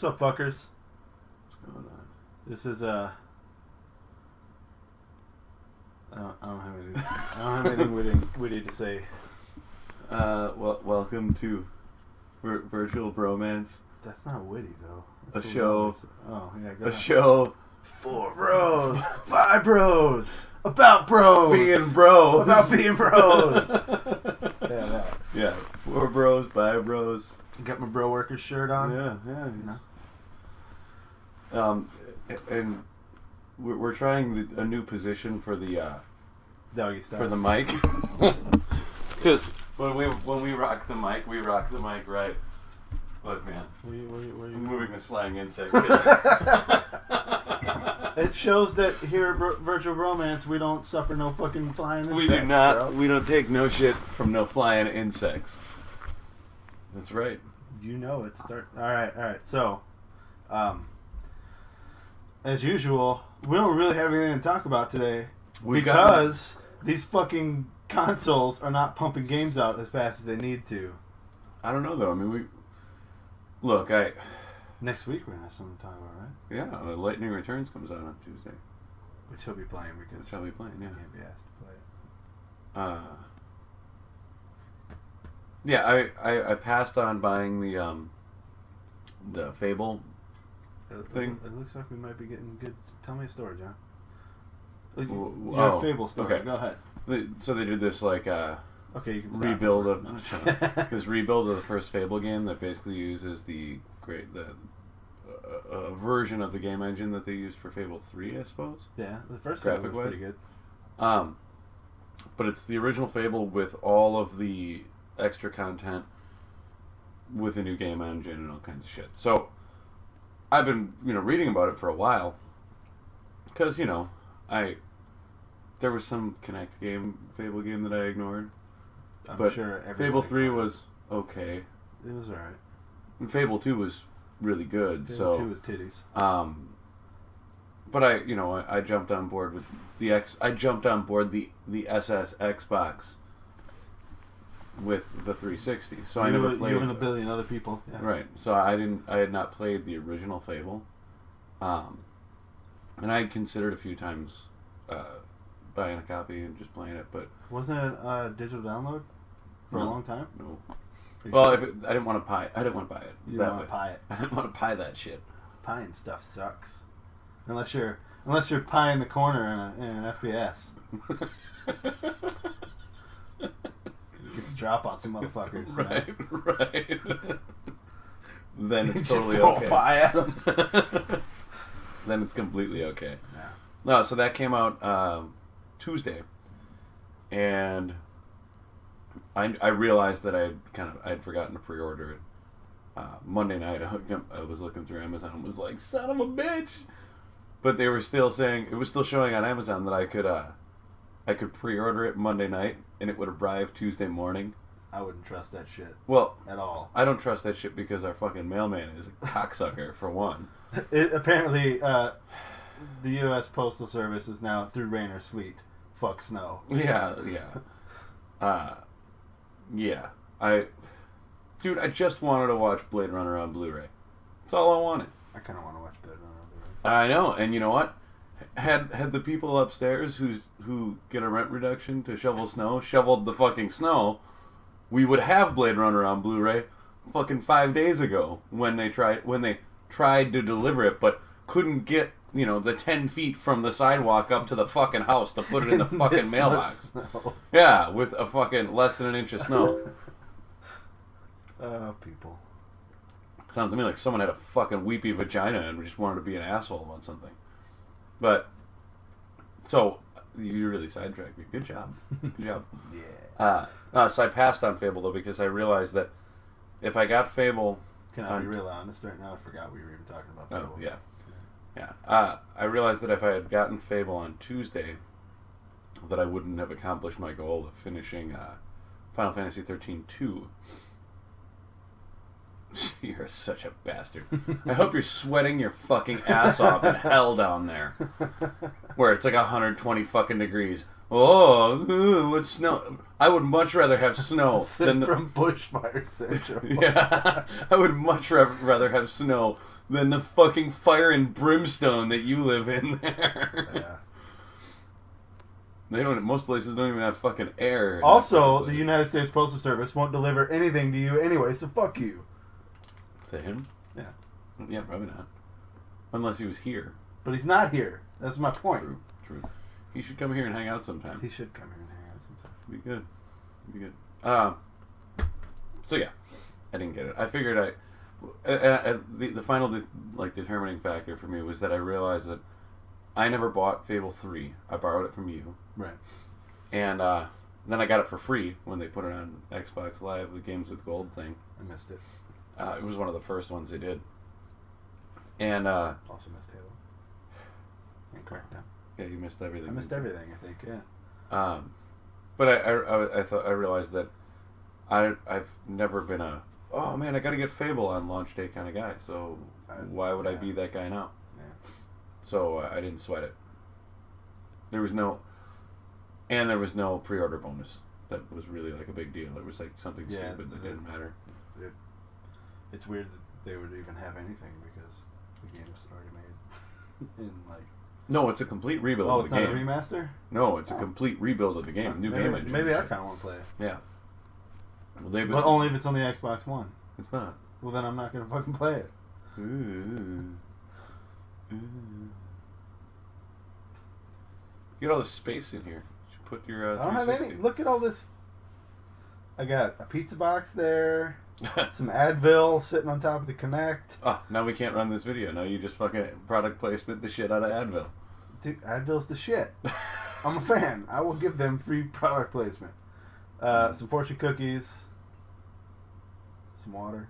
What's up, fuckers? What's going on? This is I don't have anything witty to say. Welcome to VirtualBromance. That's not witty though. A show. Oh yeah, go A ahead. show. 4 bros, 5 bros, about bros, Being bros. about being bros. Yeah. 4 bros, 5 bros. Got my bro workers shirt on. Yeah. And we're trying a new position for the Doggy style. for the mic. Because when we rock the mic right. Look, man. Where you I'm moving this flying insect. It shows that here at Virtual Bromance we don't suffer no fucking flying insects. We do not. Bro. We don't take no shit from no flying insects. That's right. You know it. All right. So, as usual, we don't really have anything to talk about today because these fucking consoles are not pumping games out as fast as they need to. I don't know though. I mean, Next week we're gonna have something to talk about, right? Yeah, Lightning Returns comes out on Tuesday. Which he'll be playing because Shall we play? Yeah. he can't be asked to play it. I passed on buying the Fable thing. It looks like we might be getting good. Tell me a story, John. Your Fable story. okay. Go ahead. So they did this Okay, you can stop. rebuild of No. this rebuild of the first Fable game that basically uses the version of the game engine that they used for Fable 3, I suppose. Yeah, the first Graphic one was pretty good. But it's the original Fable with all of the extra content with a new game engine and all kinds of shit. So I've been reading about it for a while because there was some Fable game that I ignored. I'm sure everybody Fable 3 ignored it. was okay. It was alright. And Fable 2 was really good. Fable 2 was titties. But I jumped on board with I jumped on board the SS Xbox with the 360. So I never played. You and a billion other people. Yeah. Right. So I had not played the original Fable. And I had considered a few times buying a copy and just playing it, but Wasn't it a digital download for a long time? No. Pretty Well, sure. I didn't want to buy it. I didn't want to buy it. You that don't want way. to pie it. I didn't want to buy that shit. Pieing stuff sucks. Unless you're pieing the corner in an FPS. You get to drop on some motherfuckers. Right. Then it's totally throw okay. a pie at them. Then it's completely okay. Yeah. No, so that came out Tuesday, and I realized that I'd forgotten to pre-order it. Monday night, I was looking through Amazon and was like, "Son of a bitch!" But they were still saying it was still showing on Amazon that I could pre-order it Monday night and it would arrive Tuesday morning. I wouldn't trust that shit. Well, at all. I don't trust that shit because our fucking mailman is a cocksucker for one. Apparently, the U.S. Postal Service is now through rain or sleet. Fuck snow. Yeah. Dude, I just wanted to watch Blade Runner on Blu-ray. That's all I wanted. I kind of want to watch Blade Runner. I know, and you know what? Had the people upstairs who get a rent reduction to shovel snow shoveled the fucking snow, we would have Blade Runner on Blu-ray fucking 5 days ago when they tried to deliver it, but couldn't get the 10 feet from the sidewalk up to the fucking house to put it in the fucking mailbox. Yeah, with a fucking less than an inch of snow. People. Sounds to me like someone had a fucking weepy vagina and just wanted to be an asshole about something. But, so, you really sidetracked me. Good job. Good job. Yeah. So I passed on Fable, though, because I realized that if I got Fable... Can I be real honest right now? I forgot we were even talking about Fable. Oh, yeah. I realized that if I had gotten Fable on Tuesday, that I wouldn't have accomplished my goal of finishing Final Fantasy 13-2. You're such a bastard. I hope you're sweating your fucking ass off in hell down there. Where it's like 120 fucking degrees. Oh, what's snow? I would much rather have snow than from bushfire syndrome. Yeah, I would much rather have snow than the fucking fire and brimstone that you live in there. Yeah. They don't. Most places don't even have fucking air. Also, the United States Postal Service won't deliver anything to you anyway, so fuck you. To him? Yeah. Yeah, probably not. Unless he was here. But he's not here. That's my point. True. He should come here and hang out sometime. He should come here and hang out sometime. Be good. So yeah, I didn't get it. I figured the final determining factor for me was that I realized that I never bought Fable 3. I borrowed it from you. Right. And then I got it for free when they put it on Xbox Live, the Games with Gold thing. I missed it. It was one of the first ones they did. And also missed Halo. And Crackdown. Yeah, you missed everything. I missed everything, I think, yeah. But I realized that I've never been a, oh man, I got to get Fable on launch day kind of guy. So why would I be that guy now? Yeah. So I didn't sweat it. There was no pre-order bonus. That was really like a big deal. It was like something stupid that didn't matter. It's weird that they would even have anything because the game's already made. No, it's a complete rebuild of the game. Oh, it's not a remaster? No, it's a complete rebuild of the game. New game engine. Maybe I kind of want to play it. Yeah. Well, but only if it's on the Xbox One. It's not. Well, then I'm not going to fucking play it. Get all the space in here. You should put your. I don't have any. Look at all this. I got a pizza box there. Some Advil sitting on top of the Kinect. Oh, now we can't run this video. Now you just fucking product placement the shit out of Advil. Dude, Advil's the shit. I'm a fan. I will give them free product placement. Some fortune cookies. Some water.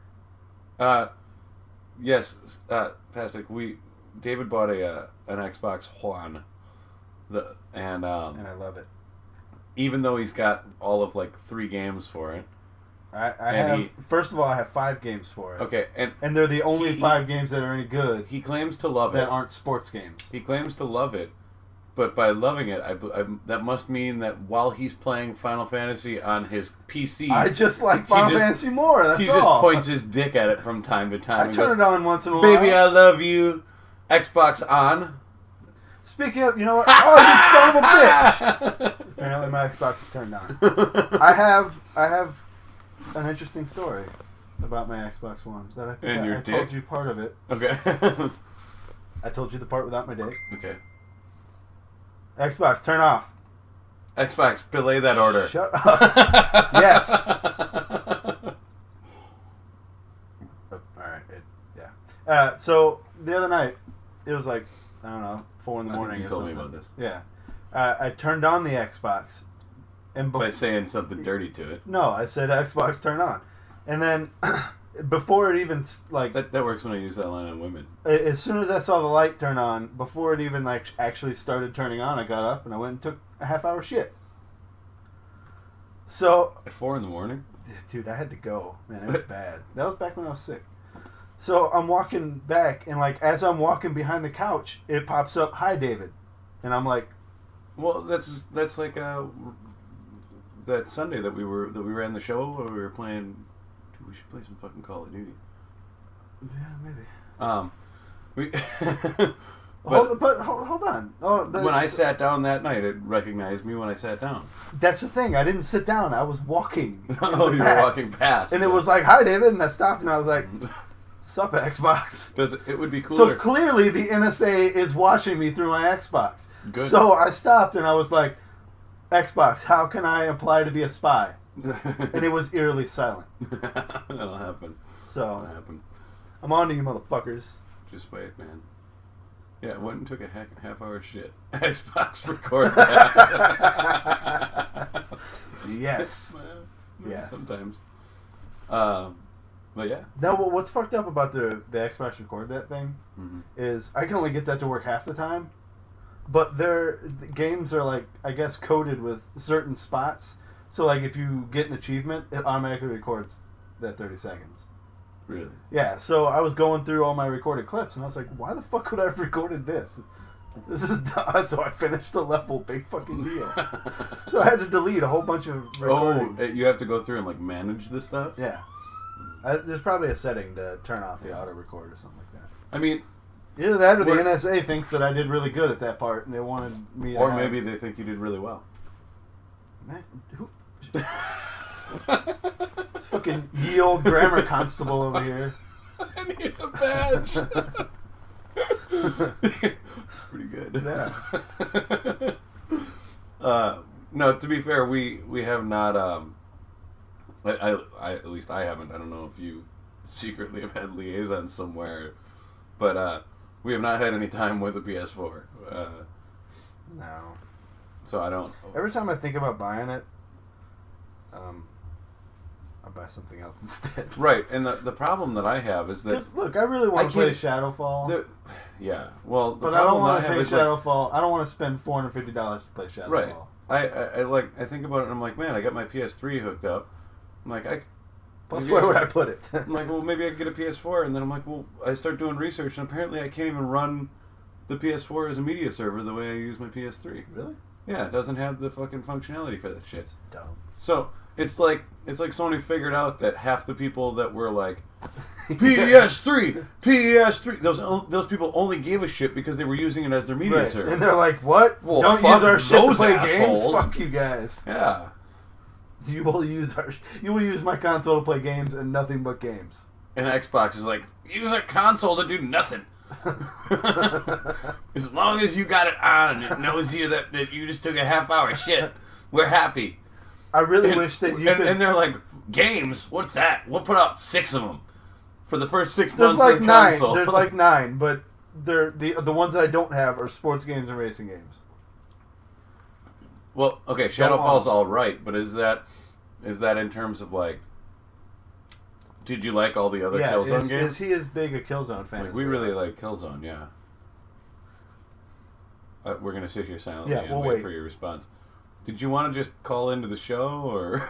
Yes, Pastic. David bought an Xbox One, and I love it. Even though he's got all of like 3 games for it. First of all, I have 5 games for it. Okay, and they're the only 5 games that are any good. He claims to love it. That aren't sports games. He claims to love it, but by loving it, that must mean that while he's playing Final Fantasy on his PC, I just like Final Fantasy more. That's all. He just points his dick at it from time to time. I turn it on once in a while. Baby, I love you. Xbox on. Speaking of, you know what? Oh, you son of a bitch! Apparently, my Xbox is turned on. I have an interesting story about my Xbox One that I think I told you part of it. Okay. I told you the part without my dick. Okay. Xbox, turn off. Xbox, belay that order. Shut up. Yes. Alright, yeah. So, the other night, it was like, I don't know, 4 in the morning you told me about this. Yeah. I turned on the Xbox. And by saying something dirty to it. No, I said Xbox turn on. And then, before it even, like... That works when I use that line on women. As soon as I saw the light turn on, before it even like actually started turning on, I got up and I went and took a half-hour shit. So... At 4 in the morning? Dude, I had to go. Man, it was bad. That was back when I was sick. So I'm walking back, and like as I'm walking behind the couch, it pops up, "Hi, David," and I'm like, "Well, that's like that Sunday that we ran the show where we were playing. Dude, we should play some fucking Call of Duty." Yeah, maybe. Hold on. When I sat down that night, it recognized me when I sat down. That's the thing. I didn't sit down. I was walking. Oh, you were walking past. And it was like, "Hi, David," and I stopped, and I was like. Sup, Xbox. It would be cooler. So clearly the NSA is watching me through my Xbox. Good. So I stopped and I was like, Xbox, how can I apply to be a spy? And it was eerily silent. That'll happen. So I'm on to you motherfuckers. Just wait, man. Yeah, went and took a half-hour shit. Xbox record that. Yes. Yes. Sometimes. But yeah. Now, what's fucked up about the Xbox Record that thing is I can only get that to work half the time, but the games are like, I guess, coded with certain spots. So like if you get an achievement, it automatically records that 30 seconds. Really? Yeah. So I was going through all my recorded clips, and I was like, why the fuck would I have recorded this? This is dumb. So I finished the level. Big fucking deal. So I had to delete a whole bunch of recordings. Oh, you have to go through and like manage this stuff? Yeah. There's probably a setting to turn off the auto record or something like that. I mean, either that or the NSA thinks that I did really good at that part, and they wanted me to or maybe they think you did really well. Man, who... Fucking ye old grammar constable over here. I need a badge. Pretty good. Yeah. No, to be fair, we have not. I at least I haven't. I don't know if you secretly have had liaisons somewhere, but we have not had any time with a PS4. No. So I don't. Every time I think about buying it, I'll buy something else instead. Right, and the problem that I have is that... Look, I really want to play Shadowfall. Yeah, well, but I don't want to play Shadowfall. I don't want to spend $450 to play Shadowfall. Right. I think about it and I'm like, man, I got my PS3 hooked up. I'm like, plus where would I put it? I'm like, well, maybe I could get a PS4. And then I'm like, well, I start doing research and apparently I can't even run the PS4 as a media server the way I use my PS3. Really? Yeah, it doesn't have the fucking functionality for that shit. It's dumb. So... It's like Sony figured out that half the people that were like PS3, those people only gave a shit because they were using it as their media server, and they're like, "What? Well, don't use our shit to play assholes. games? Fuck you guys! Yeah, you will use my console to play games and nothing but games." And Xbox is like, use a console to do nothing. As long as you got it on and it knows you that you just took a half-hour shit, we're happy. I really wish that you could... And they're like, games? What's that? We'll put out 6 of them for the first 6 There's months like of the 9. console. There's like 9, but they're the ones that I don't have are sports games and racing games. Well, okay, Shadowfall's all right, but is that in terms of like... Did you like all the other Killzone games? Is he as big a Killzone fan as we really like Killzone, yeah. We're going to sit here silently and wait for your response. Did you want to just call into the show, or...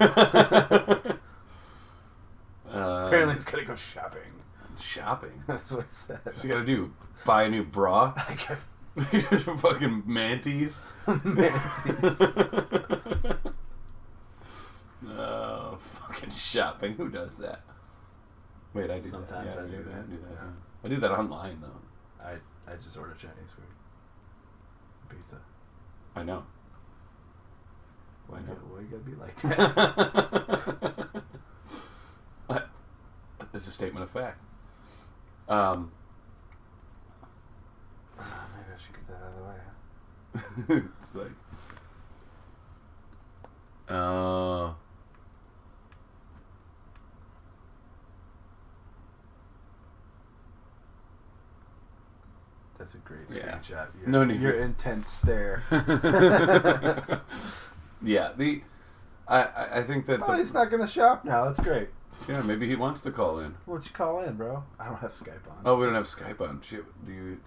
Apparently he's going to go shopping. Shopping? That's what he said. What's he got to do? Buy a new bra? Fucking manties? Manties. Oh, fucking shopping. Who does that? Wait, I do Sometimes that. I do that. Yeah. I do that online, though. I just order Chinese food. Pizza. I know. Why you gotta be like that? It's a statement of fact. Maybe I should get that out of the way. It's like... That's a great screenshot. Your intense stare. Yeah, I think that... he's not going to shop now. That's great. Yeah, maybe he wants to call in. Why don't you call in, bro? I don't have Skype on. Oh, we don't have Skype on. Shit,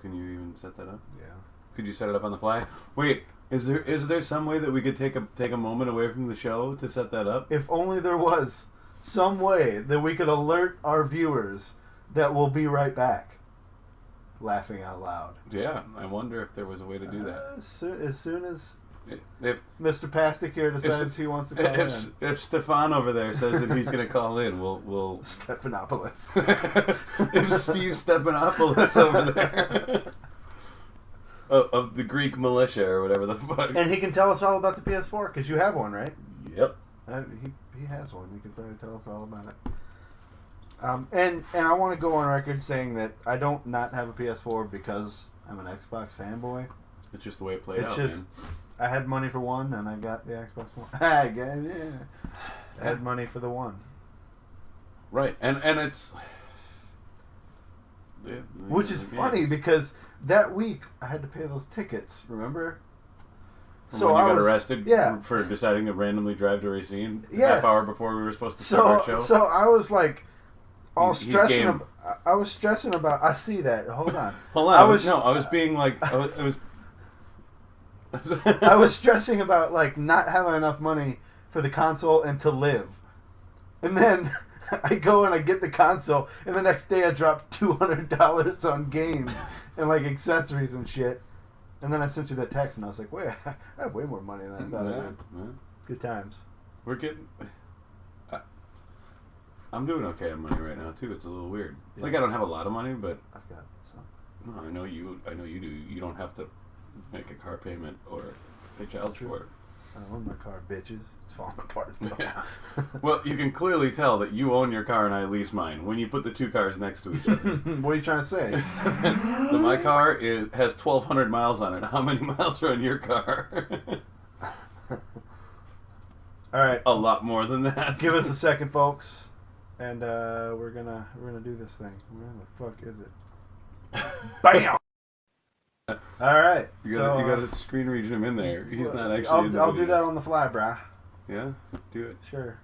can you even set that up? Yeah. Could you set it up on the fly? Wait, is there some way that we could take a moment away from the show to set that up? If only there was some way that we could alert our viewers that we'll be right back. Laughing out loud. Yeah, I wonder if there was a way to do that. As soon as if Mr. Pastic here decides he wants to call in. If Stefan over there says that he's going to call in, we'll... Stephanopoulos. If Steve Stephanopoulos over there... of the Greek militia or whatever the fuck. And he can tell us all about the PS4, because you have one, right? Yep. He has one. He can probably tell us all about it. And I want to go on record saying that I don't not have a PS4 because I'm an Xbox fanboy. It's just the way it played out, man. I had money for one, and I got the Xbox One. I had money for the one. Right, and it's... Which is funny, because that week I had to pay those tickets, remember? So when you got arrested for deciding to randomly drive to Racine half hour before we were supposed to start our show? So I was like... stressing. I was stressing about. I see that. Hold on. I was being like. I was. I was stressing about like not having enough money for the console and to live, and then I go and I get the console, and the next day I drop $200 on games and like accessories and shit, and then I sent you that text and I was like, wait, I have way more money than I thought I did. Yeah. Good times. We're getting. I'm doing okay on money right now too. It's a little weird. Yeah. Like I don't have a lot of money, but I've got some. no, I know you do. You don't have to make a car payment or pay child support. I own my car, bitches. It's falling apart. Yeah. Well, you can clearly tell that you own your car and I lease mine when you put the two cars next to each other. What are you trying to say? My car has 1,200 miles on it. How many miles are on your car? All right. A lot more than that. Give us a second, folks, and we're gonna do this thing. Where the fuck is it? Bam! All right. You gotta screen region him in there. He's not actually. I'll do that on the fly, brah. Yeah, do it. Sure.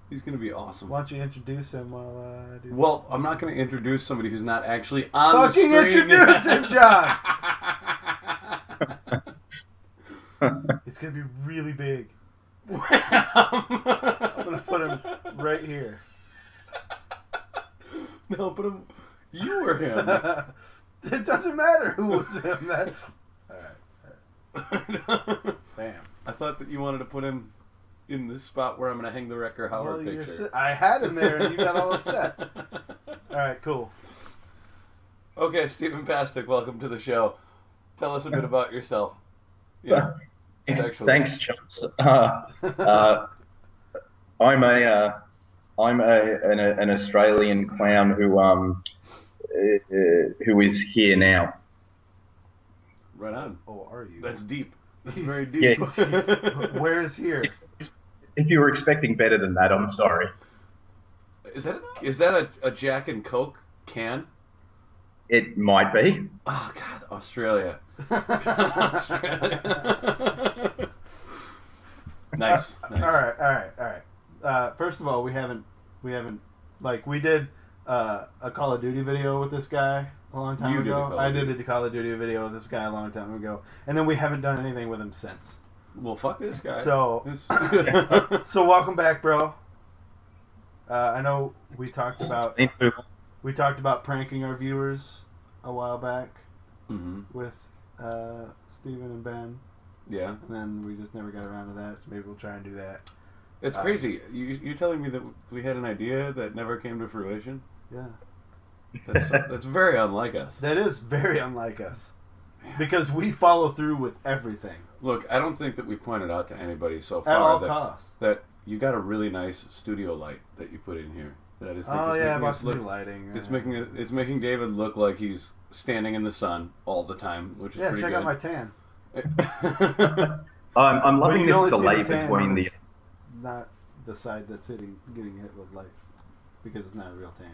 He's gonna be awesome. Why don't you introduce him while I do? Well, this? I'm not gonna introduce somebody who's not actually on the screen. Fucking introduce him, John. It's gonna be really big. I'm gonna put him right here. No, put him. You were him. It doesn't matter who was him. All right. Bam. I thought that you wanted to put him in this spot where I'm going to hang the Wrecker Howard picture. I had him there and you got all upset. All right, cool. Okay, Stephen Pastic, welcome to the show. Tell us a bit about yourself. Yeah, sexually. Thanks, Chumps. I'm an Australian clown who is here now. Right on. Oh, are you? That's deep. That's very deep. Yes. Where is here? If you were expecting better than that, I'm sorry. Is that a Jack and Coke can? It might be. Oh God, Australia. Australia. Nice. All right. First of all, we haven't like we did a Call of Duty video with this guy a long time ago. I did a Call of Duty video with this guy a long time ago, and then we haven't done anything with him since. Well, fuck this guy. So welcome back, bro. I know we talked about pranking our viewers a while back with Steven and Ben. Yeah. And then we just never got around to that, so maybe we'll try and do that. It's crazy. You're telling me that we had an idea that never came to fruition? Yeah. That's very unlike us. That is very unlike us. Because we follow through with everything. Look, I don't think that we've pointed out to anybody so At far all costs. that you got a really nice studio light that you put in here. That is. About some new lighting. It's making David look like he's standing in the sun all the time, which is pretty good. Check out my tan. I'm loving Well, this delay between the. Not the side that's getting hit with light, because it's not a real tan.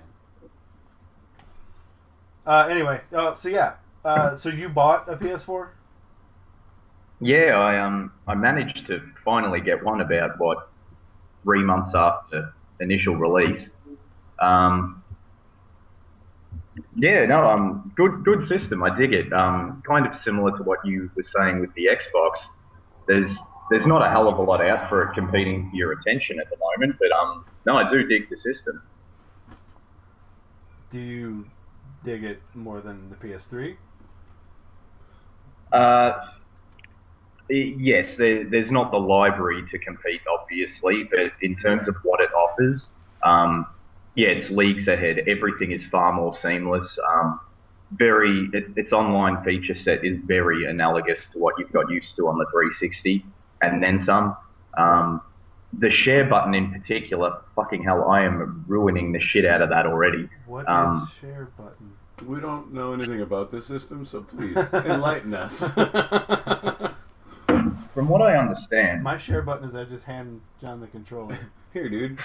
Anyway, so you bought a PS4? Yeah, I managed to finally get one about 3 months after initial release. Good system. I dig it. Kind of similar to what you were saying with the Xbox. There's not a hell of a lot out for it competing for your attention at the moment, but no, I do dig the system. Do you dig it more than the PS3? Yes, there's not the library to compete, obviously, but in terms of what it offers, it's leagues ahead. Everything is far more seamless. Its online feature set is very analogous to what you've got used to on the 360, and then some. The share button in particular, fucking hell, I am ruining the shit out of that already. What is share button? We don't know anything about this system, so please enlighten us. From what I understand, my share button is I just hand John the controller. Here, dude.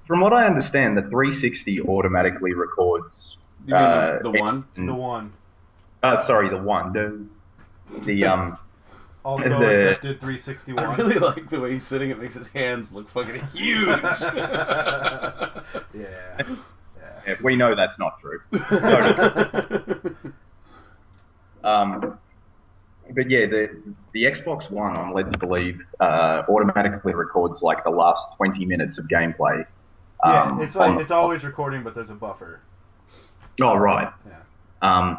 From what I understand, the 360 automatically records. You mean the one? The one. Sorry, the one. The Also accepted 361. I really like the way he's sitting. It makes his hands look fucking huge. Yeah, we know that's not true. But yeah, the Xbox One, I'm led to believe, automatically records like the last 20 minutes of gameplay. It's always recording, but there's a buffer. Oh, right. Yeah.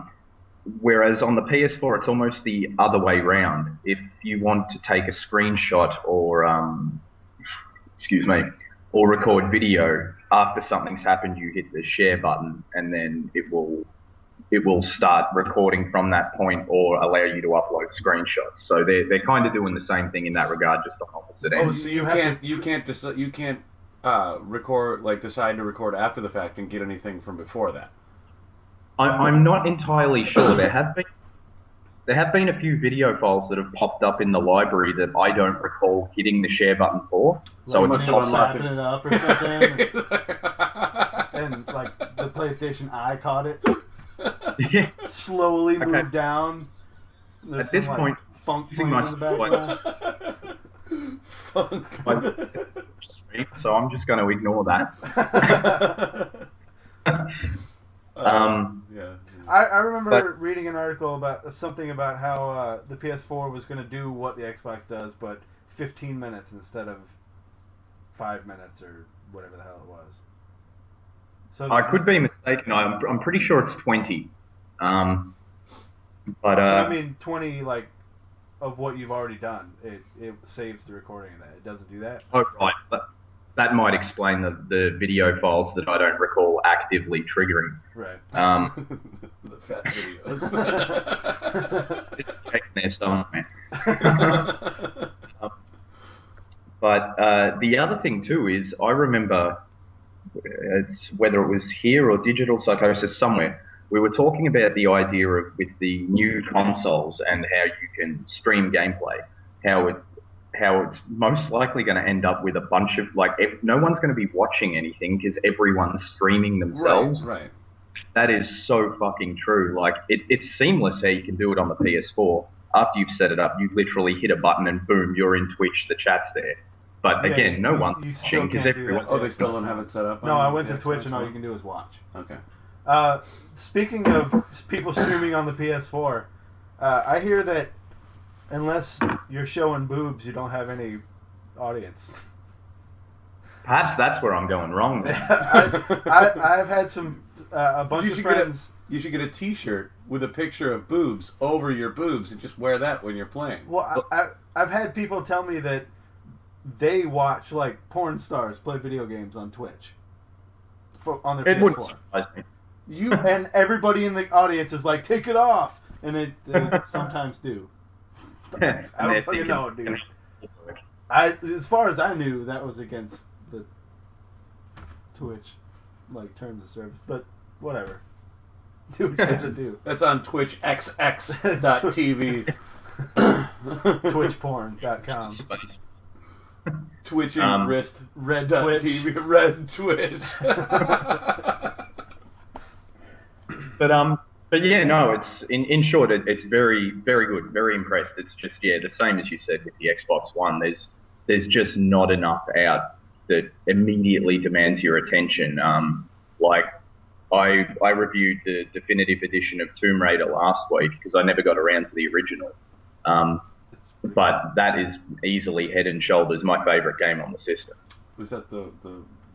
Whereas on the PS4, it's almost the other way round. If you want to take a screenshot or or record video, after something's happened, you hit the share button, and then it will start recording from that point or allow you to upload screenshots. So they're kind of doing the same thing in that regard, just on opposite Oh, ends. so you can't record, like, decide to record after the fact and get anything from before that. I'm not entirely sure. There have been a few video files that have popped up in the library that I don't recall hitting the share button for. So like it's slapping it up or something, and like the PlayStation Eye caught it. yeah. Slowly moved down. There's At this some, point, funk using playing my in the background. so I'm just going to ignore that. Yeah. I remember reading an article about something about how the PS4 was going to do what the Xbox does, but 15 minutes instead of 5 minutes or whatever the hell it was. So I could be mistaken. I'm pretty sure it's 20. But I mean, 20 like of what you've already done. It saves the recording of that. It doesn't do that. Oh right, that might explain the video files that I don't recall actively triggering. Right. The fat videos. It's checking there somewhere. But the other thing too is I remember, it's whether it was here or Digital Psychosis somewhere, we were talking about the idea of with the new consoles and how you can stream gameplay, how it's most likely going to end up with a bunch of no one's going to be watching anything because everyone's streaming themselves. Right. That is so fucking true. Like it's seamless how you can do it on the PS4. After you've set it up, you literally hit a button and boom, you're in Twitch. The chat's there. But again, no one's watching because everyone. Oh, they still don't have it set up? No, I went to Twitch and all you can do is watch. Okay. Speaking of people streaming on the PS4, I hear that unless you're showing boobs, you don't have any audience. Perhaps that's where I'm going wrong. Then. I've had a bunch of friends. You should get a T-shirt with a picture of boobs over your boobs and just wear that when you're playing. Well, I've had people tell me that they watch like porn stars play video games on Twitch on their PS4. It wouldn't surprise me. And everybody in the audience is like, "Take it off," and they sometimes do. I don't fucking know, dude. As far as I knew, that was against the Twitch terms of service, but whatever. Do what you have to do. That's on twitchxx.tv. Twitchporn.com. Twitching wrist red Twitch. TV red Twitch. But yeah, no, it's in short, it's very, very good, very impressed. It's just the same as you said with the Xbox One. There's just not enough out that immediately demands your attention. I reviewed the definitive edition of Tomb Raider last week because I never got around to the original. But that is easily head and shoulders my favorite game on the system. Was that the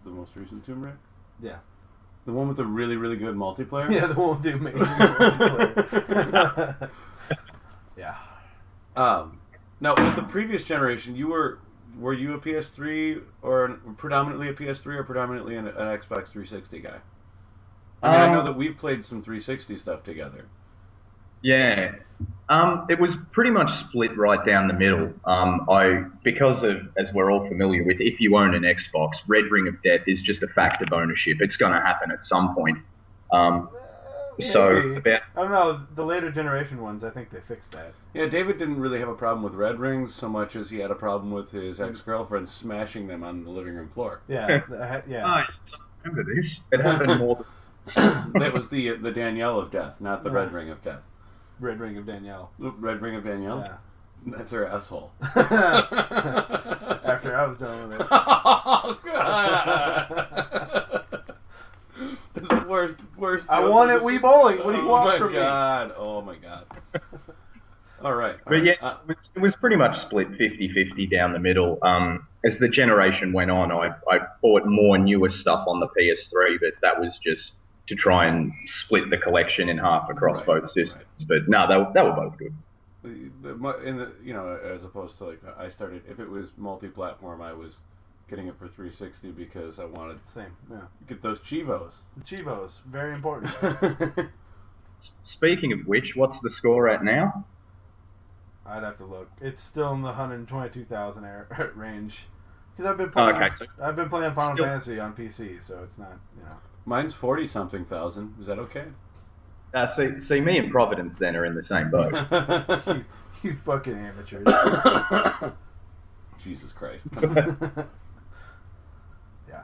most recent Tomb Raider? Yeah. The one with the really, really good multiplayer? Yeah, the one with the amazing multiplayer. Yeah. Now, with the previous generation, were you a PS3 or predominantly a PS3 or predominantly an Xbox 360 guy? I mean, I know that we've played some 360 stuff together. Yeah. It was pretty much split right down the middle. Because of, as we're all familiar with, if you own an Xbox, Red Ring of Death is just a fact of ownership. It's going to happen at some point. I don't know. The later generation ones, I think they fixed that. Yeah, David didn't really have a problem with Red Rings so much as he had a problem with his ex-girlfriend smashing them on the living room floor. Yeah, yeah. I remember this. It happened more than... That was the Danielle of Death, not the Red Ring of Death. Red Ring of Danielle. Red Ring of Danielle? Yeah. That's her asshole. After I was done with it. Oh, God. It's the worst. I won at Wii Bowling. What do you want from me? Oh, my God. All right. But yeah, it was pretty much split 50-50 down the middle. As the generation went on, I bought more newer stuff on the PS3, but that was just to try and split the collection in half across both systems. Right. But no, they were both good. As opposed to I started, if it was multi-platform, I was getting it for 360 because I wanted Same, yeah. to get those Chivos. The Chivos, very important. Speaking of which, what's the score at now? I'd have to look. It's still in the 122,000 range. Because I've been playing. I've been playing Final Fantasy on PC, so it's not, Mine's 40-something thousand. Is that okay? See, me and Providence then are in the same boat. you fucking amateurs. Jesus Christ. Yeah.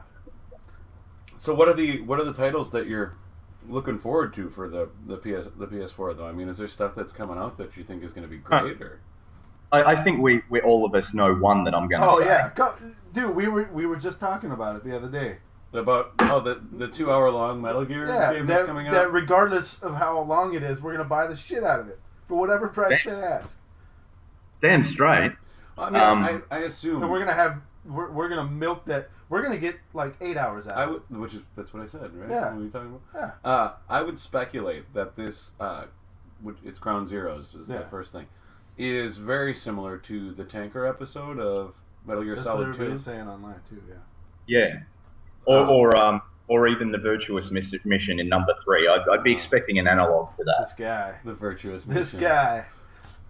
So what are the titles that you're looking forward to for the PS4 though? I mean, is there stuff that's coming out that you think is going to be great or? I think we all of us know one that I'm going to say. Oh yeah, dude, we were just talking about it the other day. About the 2-hour-long Metal Gear game that's coming out? That regardless of how long it is, we're going to buy the shit out of it. For whatever price they ask. Damn straight. I mean, I assume... And we're going to milk that... We're going to get like 8 hours out of it. That's what I said, right? Yeah. What were you talking about? Yeah. I would speculate that this... it's Ground Zeroes is the first thing. Is very similar to the tanker episode of Metal Gear Solid 2. That's what everybody's saying online too, yeah. Or even the Virtuous mission in number 3. I'd be expecting an analog to that. This guy. The Virtuous mission. This guy.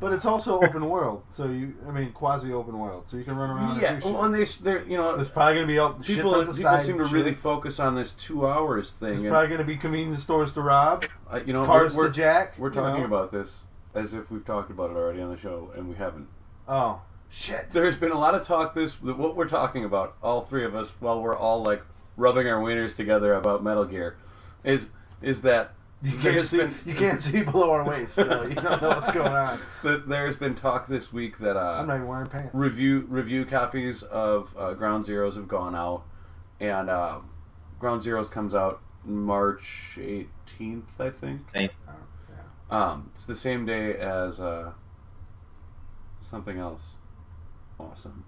But it's also open world, quasi open world, so you can run around. Yeah, and do shit. well, and there's probably gonna be all people seem to really focus on this 2 hours thing. There's probably gonna be convenience stores to rob, cars we're to jack. We're talking about this as if we've talked about it already on the show, and we haven't. Oh shit! There's been a lot of talk. What we're talking about, all three of us, while we're all like rubbing our wieners together about Metal Gear, is that. You can't see below our waist, so you don't know what's going on. But there's been talk this week that I'm not even wearing pants. Review copies of Ground Zeroes have gone out, and Ground Zeroes comes out March 18th, I think. It's the same day as something else. Awesome.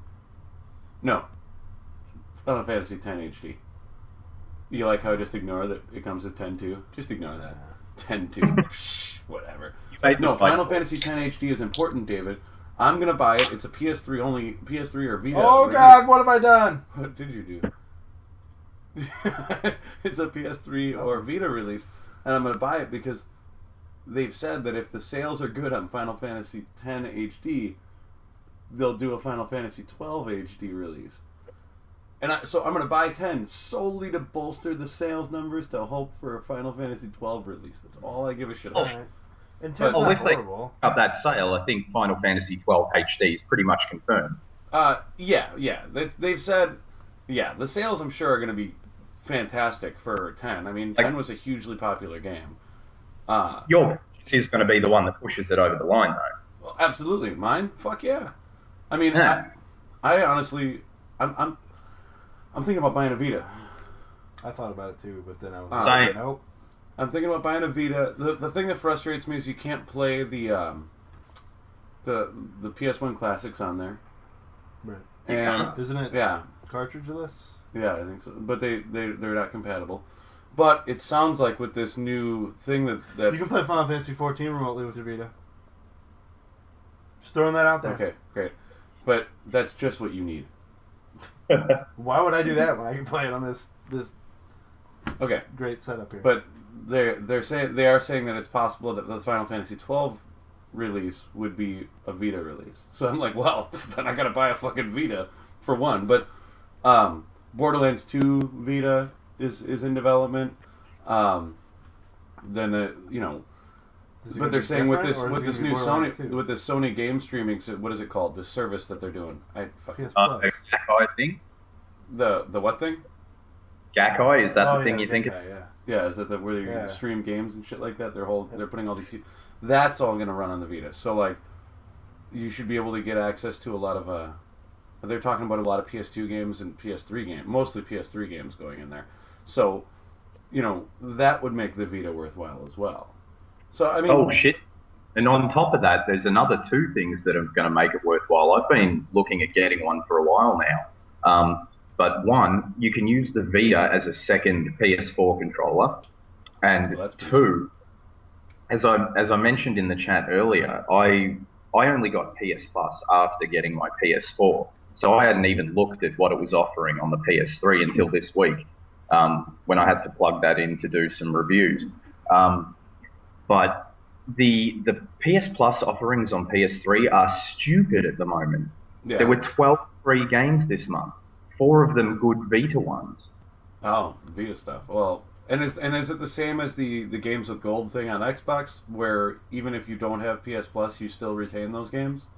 No, Final Fantasy X HD. You like how I just ignore that it comes with 10.2? Just ignore that. 10.2. Whatever. No, Final Fantasy X HD is important, David. I'm going to buy it. It's a PS3 only, PS3 or Vita. Oh, God, what have I done? What did you do? It's a PS3 or Vita release, and I'm going to buy it because they've said that if the sales are good on Final Fantasy X HD, they'll do a Final Fantasy XII HD release. And so I'm going to buy 10 solely to bolster the sales numbers to hope for a Final Fantasy XII release. That's all I give a shit about. And 10's not horrible. Of that sale, I think Final Fantasy XII HD is pretty much confirmed. Yeah. They've said, the sales I'm sure are going to be fantastic for 10. I mean, 10 was a hugely popular game. Your is going to be the one that pushes it over the line, though. Well, absolutely. Mine? Fuck yeah. I mean, I honestly, I'm thinking about buying a Vita. I thought about it too, but then I was like, nope. I'm thinking about buying a Vita. The thing that frustrates me is you can't play the PS1 classics on there. Right. And isn't it? Yeah. Cartridgeless? Yeah, I think so. But they're not compatible. But it sounds like with this new thing that you can play Final Fantasy 14 remotely with your Vita. Just throwing that out there. Okay, great. But that's just what you need. Why would I do that when I can play it on this okay great setup here? But they are saying that it's possible that the Final Fantasy 12 release would be a Vita release. So I'm like, well, then I gotta buy a fucking Vita for one. But Borderlands 2 Vita is in development. Then but they're saying with this new Sony with this Sony game streaming, what is it called? The service that they're doing. The Gakai thing. The what thing? Gakai, is that the thing you think? Yeah, is that where you stream games and shit like that? They're putting all these. That's all going to run on the Vita. So like, you should be able to get access to a lot of. They're talking about a lot of PS2 games and PS3 games, mostly PS3 games going in there. So, that would make the Vita worthwhile as well. So I mean, oh shit! And on top of that, there's another two things that are going to make it worthwhile. I've been looking at getting one for a while now. But one, you can use the Vita as a second PS4 controller, and two, as I mentioned in the chat earlier, I only got PS Plus after getting my PS4. So I hadn't even looked at what it was offering on the PS3 until this week, when I had to plug that in to do some reviews. But the PS Plus offerings on PS3 are stupid at the moment. Yeah. There were 12 free games this month, 4 of them good Vita ones. Oh, Vita stuff. Well, and is it the same as the games with gold thing on Xbox, where even if you don't have PS Plus, you still retain those games?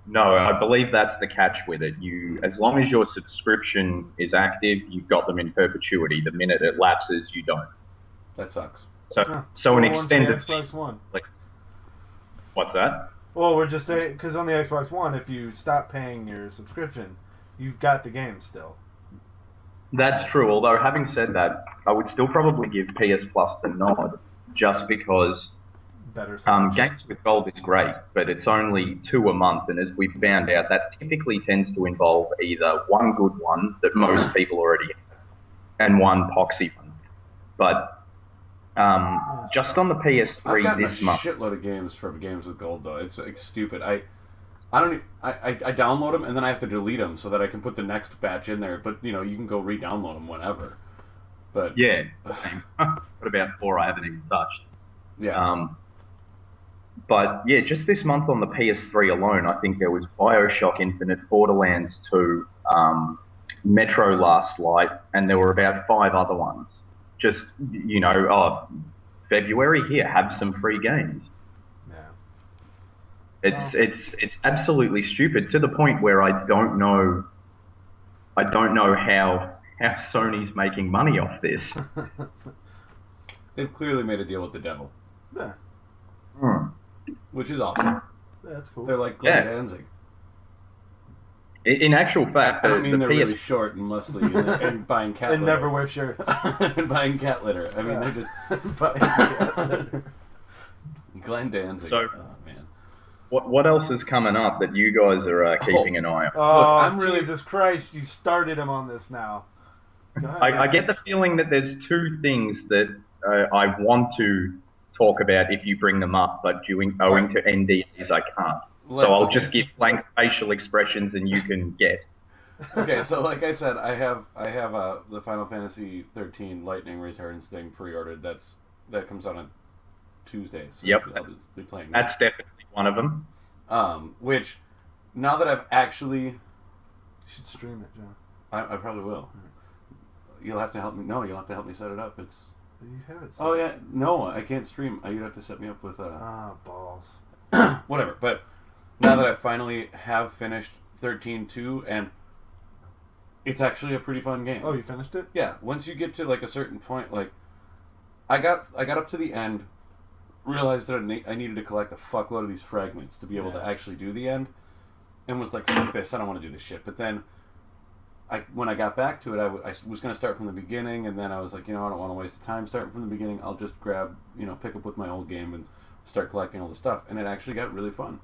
No, I believe that's the catch with it. As long as your subscription is active, you've got them in perpetuity. The minute it lapses, you don't. That sucks. So an extended Xbox One. Like, what's that? Well, we're just saying because on the Xbox One, if you stop paying your subscription, you've got the game still. That's true. Although having said that, I would still probably give PS Plus the nod, just because Better games with gold is great, but it's only 2 a month, and as we've found out, that typically tends to involve either one good one that most people already have and one poxy one. But just on the PS3 I've gotten this a month, shitload of games from games with gold though. It's like stupid. I download them and then I have to delete them so that I can put the next batch in there. But you know, you can go re-download them whenever. But yeah, same. What about 4 I haven't even touched? Yeah. But yeah, just this month on the PS3 alone, I think there was BioShock Infinite, Borderlands 2, Metro Last Light, and there were about 5 other ones. Just, February, here, have some free games. Yeah. It's absolutely stupid, to the point where I don't know how Sony's making money off this. They've clearly made a deal with the devil. Yeah. Which is awesome. Yeah, that's cool. They're like Glenn Danzig. In actual fact, I don't mean they're really short and muscly and buying cat litter. And never wear shirts. And buying cat litter. I mean, they're just Buying cat litter. Glenn Danzig. So, oh man. What else is coming up that you guys are keeping an eye on? Oh, Look, I'm really... Jesus Christ! You started him on this now. I get the feeling that there's 2 things that I want to talk about if you bring them up, but owing to NDAs, I can't. So I'll just give blank facial expressions and you can get. Okay, so like I said, I have the Final Fantasy 13 Lightning Returns thing pre-ordered. That comes out on Tuesday. So yep, I'll be playing that's definitely one of them. Which, now that I've actually... You should stream it, John. I probably will. You'll have to help me. No, you'll have to help me set it up. You have it. Oh yeah, no, I can't stream. You'd have to set me up with balls. Whatever. But now that I finally have finished 13.2, and it's actually a pretty fun game. Oh, you finished it? Yeah. Once you get to like a certain point, like I got up to the end, realized that I needed to collect a fuckload of these fragments to be able to actually do the end, and was like, fuck this, I don't want to do this shit. But then when I got back to it, I was going to start from the beginning, and then I was like, I don't want to waste the time starting from the beginning. I'll just grab, pick up with my old game and start collecting all the stuff. And it actually got really fun.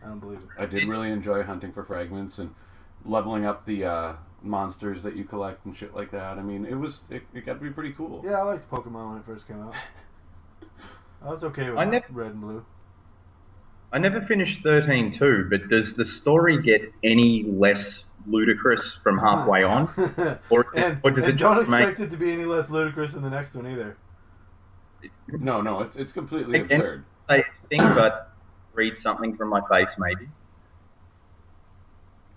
I don't believe it. I did really enjoy hunting for fragments and leveling up the monsters that you collect and shit like that. I mean, it got to be pretty cool. Yeah, I liked Pokemon when it first came out. I was okay with Red and Blue. I never finished 13.2, but does the story get any less ludicrous from halfway on? Or does it don't expect it to be any less ludicrous in the next one either. No, it's completely absurd. Say anything, but read something from my face, maybe.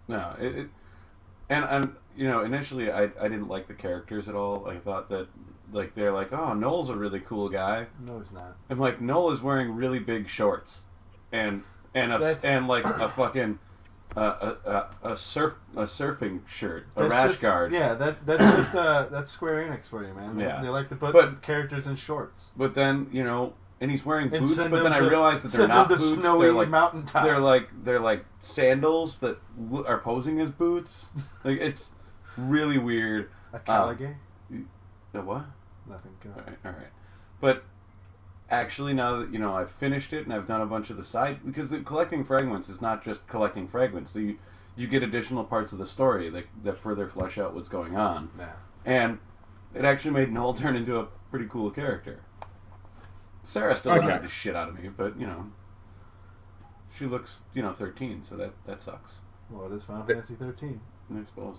No, and initially I didn't like the characters at all. I thought that they're like, oh, Noel's a really cool guy. No, he's not. I'm like, Noel is wearing really big shorts, and like a fucking a surfing shirt, a rash guard. Yeah, that's Square Enix for you, man. Yeah. They like to put characters in shorts. But then and he's wearing boots. But then I realized that they're not boots. They're like mountaintops. They're like sandals that are posing as boots. Like it's really weird. A Caligay? What? Nothing. All right. But actually, now that I've finished it and I've done a bunch of the side, because collecting fragments is not just collecting fragments. So you get additional parts of the story that further flesh out what's going on. Yeah. And it actually made Noel turn into a pretty cool character. Sarah still annoyed the shit out of me, but she looks 13, so that sucks. Well, it is Final Fantasy 13. I suppose.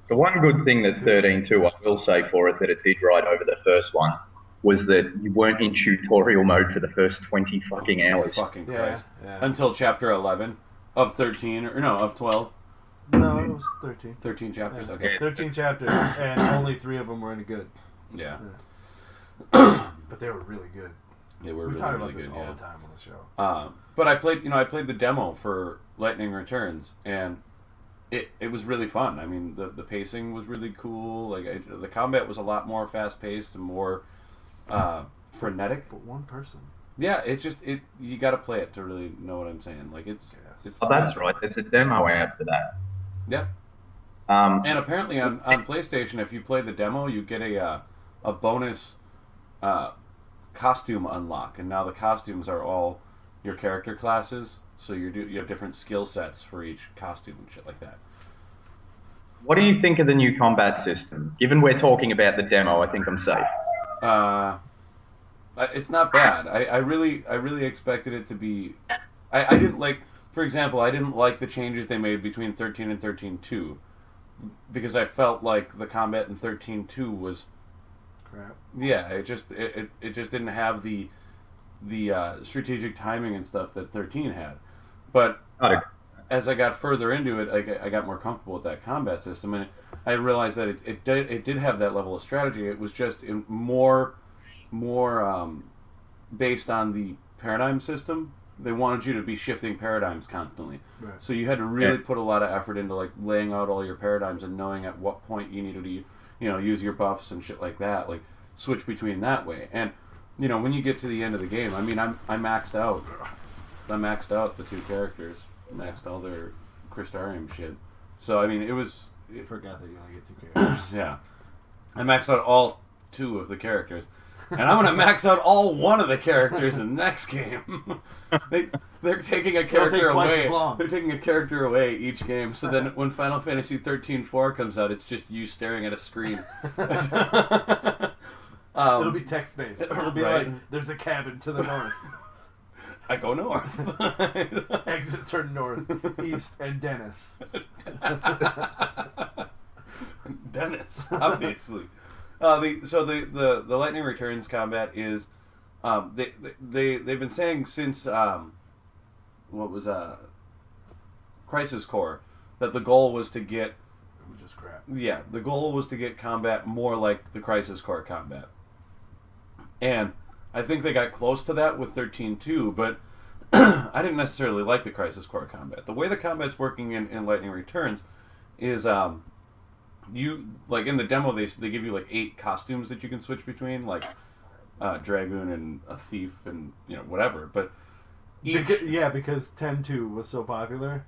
The one good thing that 13.2, I will say for it, that it did right over the first one, was that you weren't in tutorial mode for the first 20 fucking hours. Fucking Christ. Yeah. Until chapter 11 of 13, or no, of 12. No, it was 13. 13 chapters, Yeah. okay. 13 chapters, and only 3 of them were any good. Yeah. But they were really good. They were we really, talk really about this good, all yeah. the time on the show. But I played the demo for Lightning Returns, and it was really fun. I mean, the pacing was really cool. Like the combat was a lot more fast paced and more frenetic. But one person. Yeah, you got to play it to really know what I'm saying. Like it's Oh, that's right. There's a demo out for that. yeah. And apparently on PlayStation, if you play the demo, you get a bonus costume unlock, and now the costumes are all your character classes. So you have different skill sets for each costume and shit like that. What do you think of the new combat system? Given we're talking about the demo, I think I'm safe. It's not bad. I really expected it to be. I didn't like. For example, I didn't like the changes they made between 13 and 13.2 because I felt like the combat in 13.2 was crap. Yeah, it just didn't have the strategic timing and stuff that 13 had. But as I got further into it, I got more comfortable with that combat system, and I realized that it did have that level of strategy. It was just more based on the paradigm system. They wanted you to be shifting paradigms constantly, right. So you had to really put a lot of effort into like laying out all your paradigms and knowing at what point you needed to use your buffs and shit like that, like switch between that way. And when you get to the end of the game, I mean, I maxed out the 2 characters, maxed all their Crystarium shit. So I mean, I forgot that you only get 2 characters. Yeah, I maxed out all 2 of the characters, and I'm gonna max out all 1 of the characters in the next game. They're taking a character away. They're taking a character away each game. So then, when Final Fantasy 13.4 comes out, it's just you staring at a screen. It'll be text based. It'll be right. like, "There's a cabin to the north." I go north. Exits are north, east, and Dennis. Dennis, obviously. The Lightning Returns combat is, they've been saying since Crisis Core that the goal was to get. Just crap. Yeah, the goal was to get combat more like the Crisis Core combat. And I think they got close to that with 13.2, but I didn't necessarily like the Crisis Core combat. The way the combat's working in Lightning Returns is you like in the demo they give you like 8 costumes that you can switch between, like Dragoon and a thief and whatever. But because 10.2 was so popular,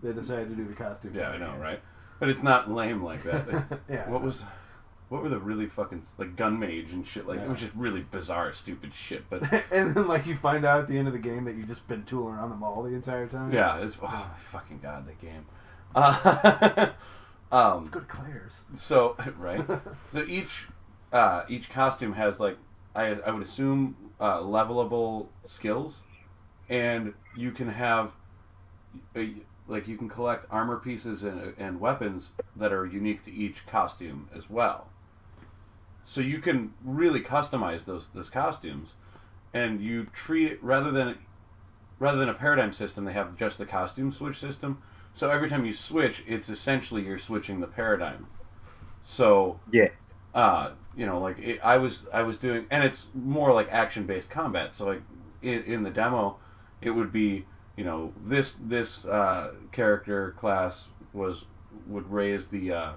they decided to do the costume. Yeah, I know, right? But it's not lame like that. Yeah. What were the really fucking like gun mage and shit like? It was just really bizarre, stupid shit. But and then like you find out at the end of the game that you've just been tooling around the mall the entire time. Yeah, it's fucking god, that game. Let's go to Claire's. So right, so each costume has like I would assume levelable skills, and you can have you can collect armor pieces and weapons that are unique to each costume as well. So you can really customize those costumes, and you treat it rather than a paradigm system. They have just the costume switch system. So every time you switch, it's essentially you're switching the paradigm. So yeah, I was doing, and it's more like action based combat. So like in the demo, it would be this character class would raise the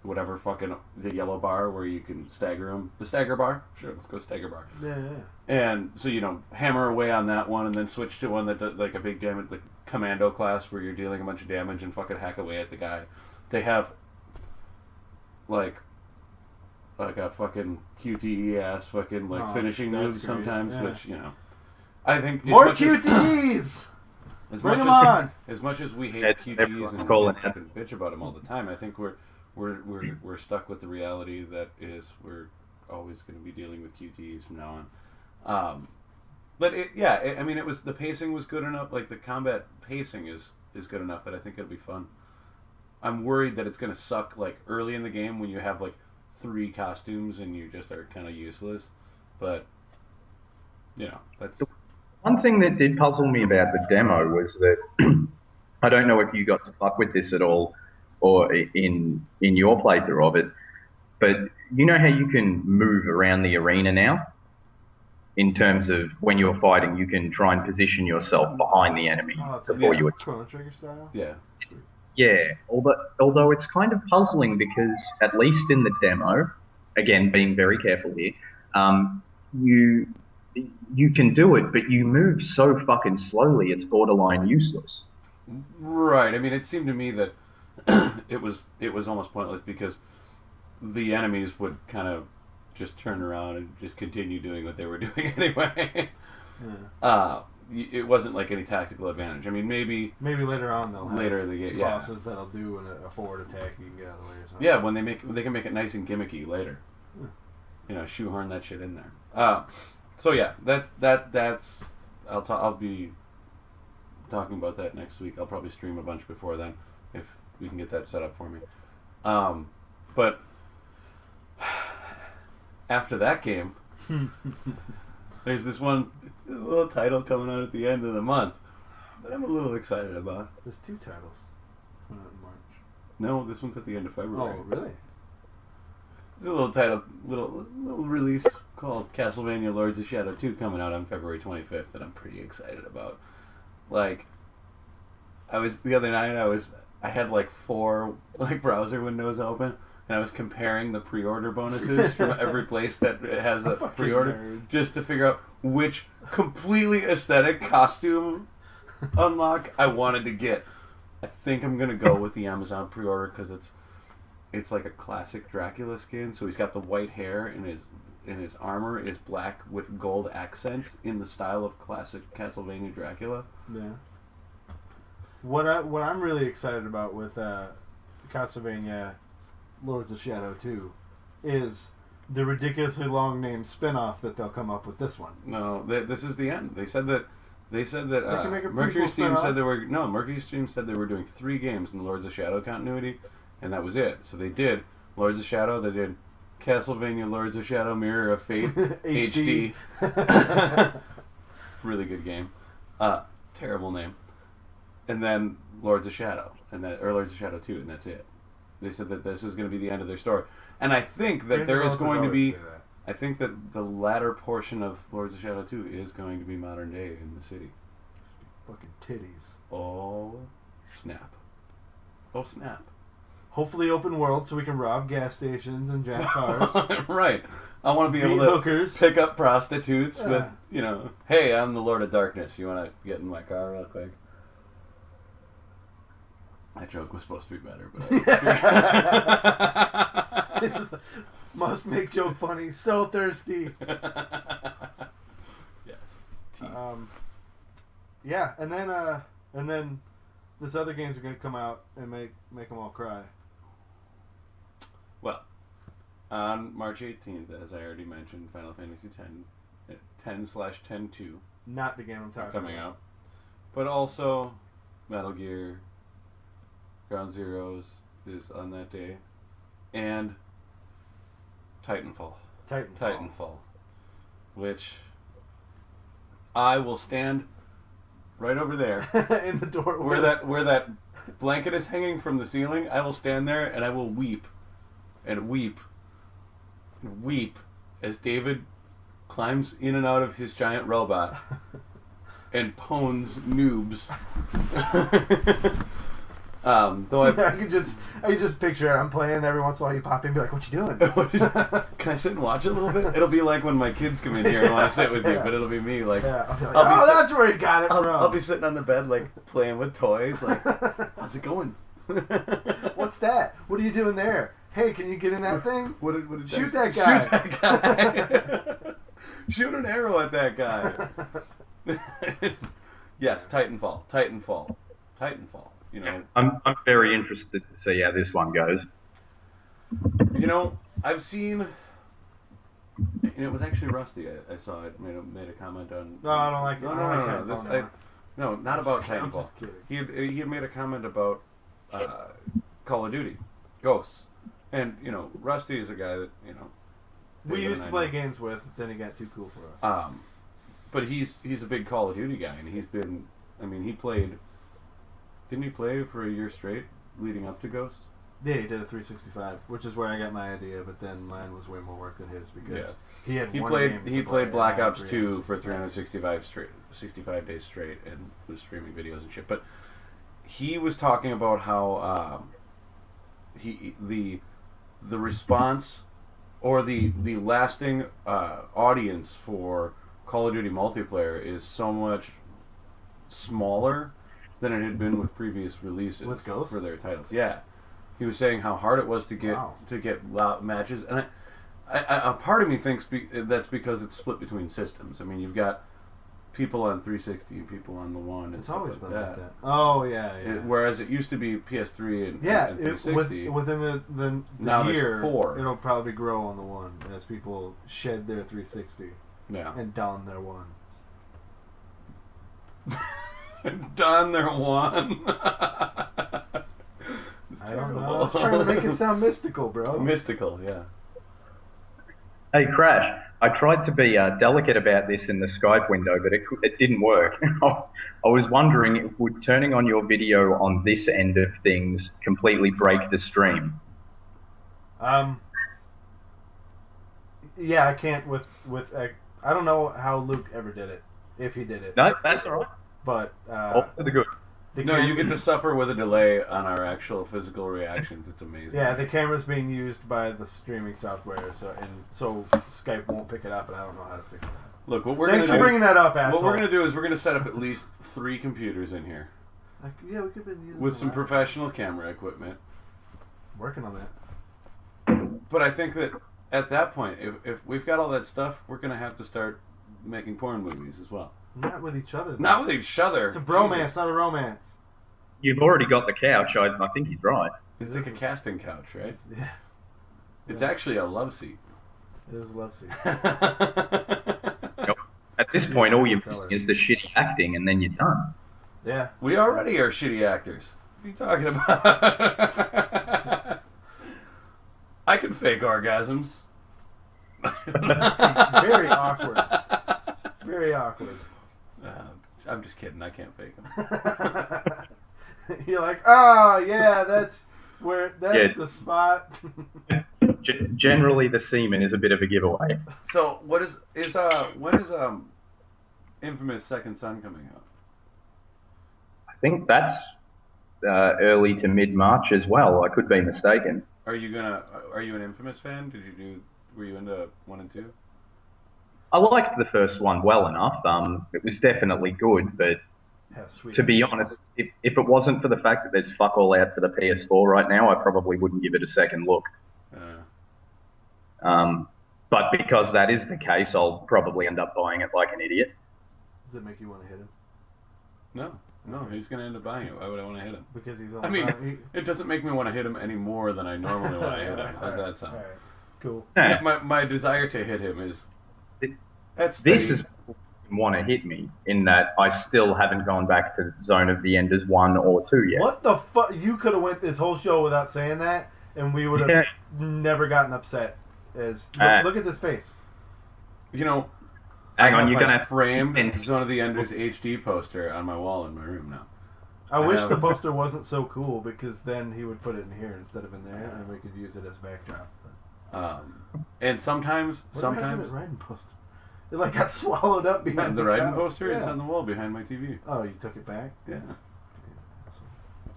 whatever fucking the yellow bar where you can stagger them. The stagger bar? Sure, let's go stagger bar. Yeah. And so, hammer away on that one and then switch to one that does like a big damage, like commando class where you're dealing a bunch of damage and fucking hack away at the guy. They have like a fucking QTE ass fucking finishing moves great. Sometimes, yeah. Which, I think more QTEs! Bring them on! As much as we hate QTEs and fucking bitch about them all the time, I think we're stuck with the reality that is we're always going to be dealing with QTEs from now on. But it was the pacing was good enough. Like the combat pacing is is good enough that I think it'll be fun. I'm worried that it's going to suck like early in the game when you have like 3 costumes and you just are kind of useless. But you know, that's one thing that did puzzle me about the demo was that I don't know if you got to fuck with this at all or in your playthrough of it, but you know how you can move around the arena now? In terms of when you're fighting, you can try and position yourself behind the enemy before you attack. Chrono Trigger style? yeah. Yeah, although it's kind of puzzling because at least in the demo, again, being very careful here, you can do it, but you move so fucking slowly, it's borderline useless. Right. I mean, it seemed to me that it was almost pointless because the enemies would kind of just turn around and just continue doing what they were doing anyway. Yeah. It wasn't like any tactical advantage. I mean, maybe later on they'll have later they get bosses that'll do a forward attack you can get out of the way or something. Yeah, when they can make it nice and gimmicky later. You know, shoehorn that shit in there. So yeah, that's I'll be talking about that next week. I'll probably stream a bunch before then if we can get that set up for me. But after that game, there's this one little title coming out at the end of the month that I'm a little excited about. There's 2 titles coming out in March. No, this one's at the end of February. Oh, really? There's a little title, little release called Castlevania Lords of Shadow 2 coming out on February 25th that I'm pretty excited about. Like, the other night I had like 4 like browser windows open. And I was comparing the pre-order bonuses from every place that has a pre-order nerd. just to figure out which completely aesthetic costume unlock I wanted to get. I think I'm going to go with the Amazon pre-order because it's like a classic Dracula skin. So he's got the white hair and his armor is black with gold accents in the style of classic Castlevania Dracula. Yeah. What I'm really excited about with Castlevania Lords of Shadow 2 is the ridiculously long name spin-off that they'll come up with this one. No, this is the end. They said that can make a Mercury prequel Steam said spin-off? Mercury Steam said they were doing 3 games in the Lords of Shadow continuity, and that was it. So they did Lords of Shadow, they did Castlevania Lords of Shadow Mirror of Fate HD. Really good game. Terrible name. And then Lords of Shadow, or Lords of Shadow 2, and that's it. They said that this is going to be the end of their story. And I think that there is going to be... I think that the latter portion of Lords of Shadow 2 is going to be modern day in the city. Fucking titties. Oh, snap. Oh, snap. Hopefully open world so we can rob gas stations and jack cars. Right. I want to be able to pick up prostitutes with, you know, hey, I'm the Lord of Darkness. You want to get in my car real quick? That joke was supposed to be better, but... Must make joke funny. So thirsty. Yes. Yeah, and then this other games are gonna come out and make them all cry. Well, on March 18th, as I already mentioned, Final Fantasy X 10/10/2. Not the game I'm talking coming about. out, but also Metal Gear Ground Zeroes is on that day, and Titanfall, which I will stand right over there in the doorway where that blanket is hanging from the ceiling. I will stand there and I will weep and weep and weep as David climbs in and out of his giant robot and pones noobs. Though I can just picture it. I'm playing every once in a while. You pop in and be like, "What you doing?" Can I sit and watch it a little bit? It'll be like when my kids come in here and want to sit with you, but it'll be me like, I'll be like, that's where he got it from. I'll be sitting on the bed like playing with toys, like, how's it going? What's that? What are you doing there? Hey, can you get in that thing? What did Shoot that guy. Shoot that guy. Shoot an arrow at that guy. Yes, Titanfall. You know, I'm very interested to see how this one goes. You know, I've seen, and it was actually Rusty. I saw it made a comment on. No, I don't like it. No. No, not about I'm Titanfall. just kidding. He had made a comment about Call of Duty, Ghosts, and Rusty is a guy that We David used and to I play know. games with, then he got too cool for us. But he's a big Call of Duty guy, and he's been. I mean, he played. Didn't he play for a year straight leading up to Ghosts? Yeah, he did a 365, which is where I got my idea, but then mine was way more work than his because he had one game to He play played Black and I had Ops 2 for 365. 65 days straight and was streaming videos and shit. But he was talking about how the response or the lasting audience for Call of Duty multiplayer is so much smaller than it had been with previous releases With Ghosts? for their titles. Yeah, he was saying how hard it was to get matches, and a part of me thinks that's because it's split between systems. I mean, you've got people on 360 and people on the One. It's always been like that. Oh yeah. Whereas it used to be PS3 and 360. Within the Now there's year, 4. it'll probably grow on the One as people shed their 360 and don their One. Don their One. I don't know. I was trying to make it sound mystical, bro. Mystical, yeah. Hey, Crash, I tried to be delicate about this in the Skype window, but it didn't work. I was wondering, would turning on your video on this end of things completely break the stream? Yeah, I can't with I don't know how Luke ever did it, if he did it. No, that's all right. But All to the good. You get to suffer with a delay on our actual physical reactions. It's amazing. Yeah, the camera's being used by the streaming software, so Skype won't pick it up, and I don't know how to fix that. Look, what we're Thanks gonna for do, bringing that up, asshole. what we're gonna do is we're gonna set up at least 3 computers in here Yeah, we could have been using with some that. professional camera equipment. Working on that. But I think that at that point, if we've got all that stuff, we're gonna have to start making porn movies as well. Not with each other. Though. Not with each other. It's a bromance, Jesus. not a romance. You've already got the couch. I think he's right. It's like a casting couch, right? Yeah. It's actually a love seat. It is a love seat. Yep. At this point, all you're missing is the shitty acting, and then you're done. Yeah. We already are shitty actors. What are you talking about? I can fake orgasms. Very awkward. Very awkward. I'm just kidding. I can't fake them. You're like, oh yeah, that's the spot. Generally, the semen is a bit of a giveaway. So, when is Infamous Second Son coming out? I think that's early to mid-March as well. I could be mistaken. Are you an Infamous fan? Were you into 1 and 2? I liked the first one well enough. It was definitely good, but to be honest, if it wasn't for the fact that there's fuck all out for the PS4 right now, I probably wouldn't give it a second look. But because that is the case, I'll probably end up buying it like an idiot. Does it make you want to hit him? No, he's going to end up buying it. Why would I want to hit him? Because he's on I mean, it doesn't make me want to hit him any more than I normally want to hit him. How's that sound? All right. Cool. Yeah, my desire to hit him is... This is want to hit me in that I still haven't gone back to Zone of the Enders 1 or 2 yet. What the fuck? You could have went this whole show without saying that, and we would have never gotten upset. Look at this face. Hang on, you're gonna framed Zone of the Enders HD poster on my wall in my room now. I wish the poster wasn't so cool because then he would put it in here instead of in there, and we could use it as backdrop. And sometimes that Raiden poster? It got swallowed up behind the Raiden couch. poster is Yeah. on the wall behind my TV. Oh, you took it back? Yeah. So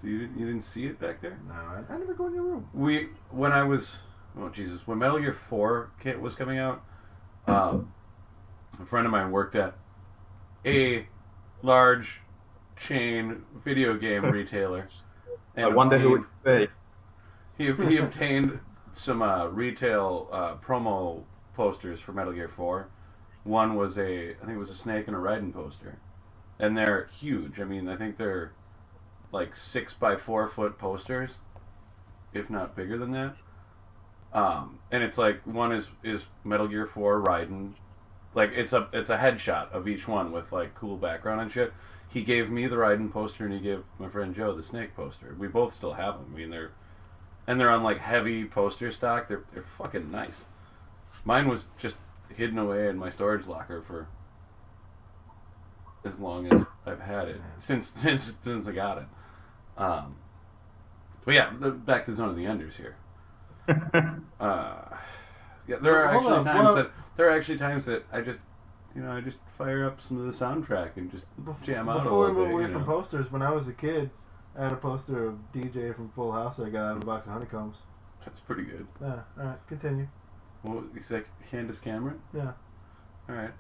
you didn't see it back there? No, I never go in your room. When Metal Gear 4 was coming out, a friend of mine worked at a large chain video game retailer. And I wonder who it would be. He obtained some retail promo posters for Metal Gear 4. One was I think it was a Snake and a Raiden poster. And they're huge. I mean, I think they're like 6 by 4 foot posters, if not bigger than that. And it's like one is Metal Gear 4 Raiden. Like it's a headshot of each one with like cool background and shit. he gave me the Raiden poster, and he gave my friend Joe the Snake poster. We both still have them. I mean, they're on like heavy poster stock. They're fucking nice. Mine was just hidden away in my storage locker for as long as I've had it since I got it. But yeah, back to Zone of the Enders here. Yeah, there are actually times that I just fire up some of the soundtrack and just jam out a Before little we bit. moved away from posters, when I was a kid, I had a poster of DJ from Full House that I got out of a box of honeycombs. That's pretty good. Yeah, alright, continue. Well, is that Candace Cameron? Yeah. Alright.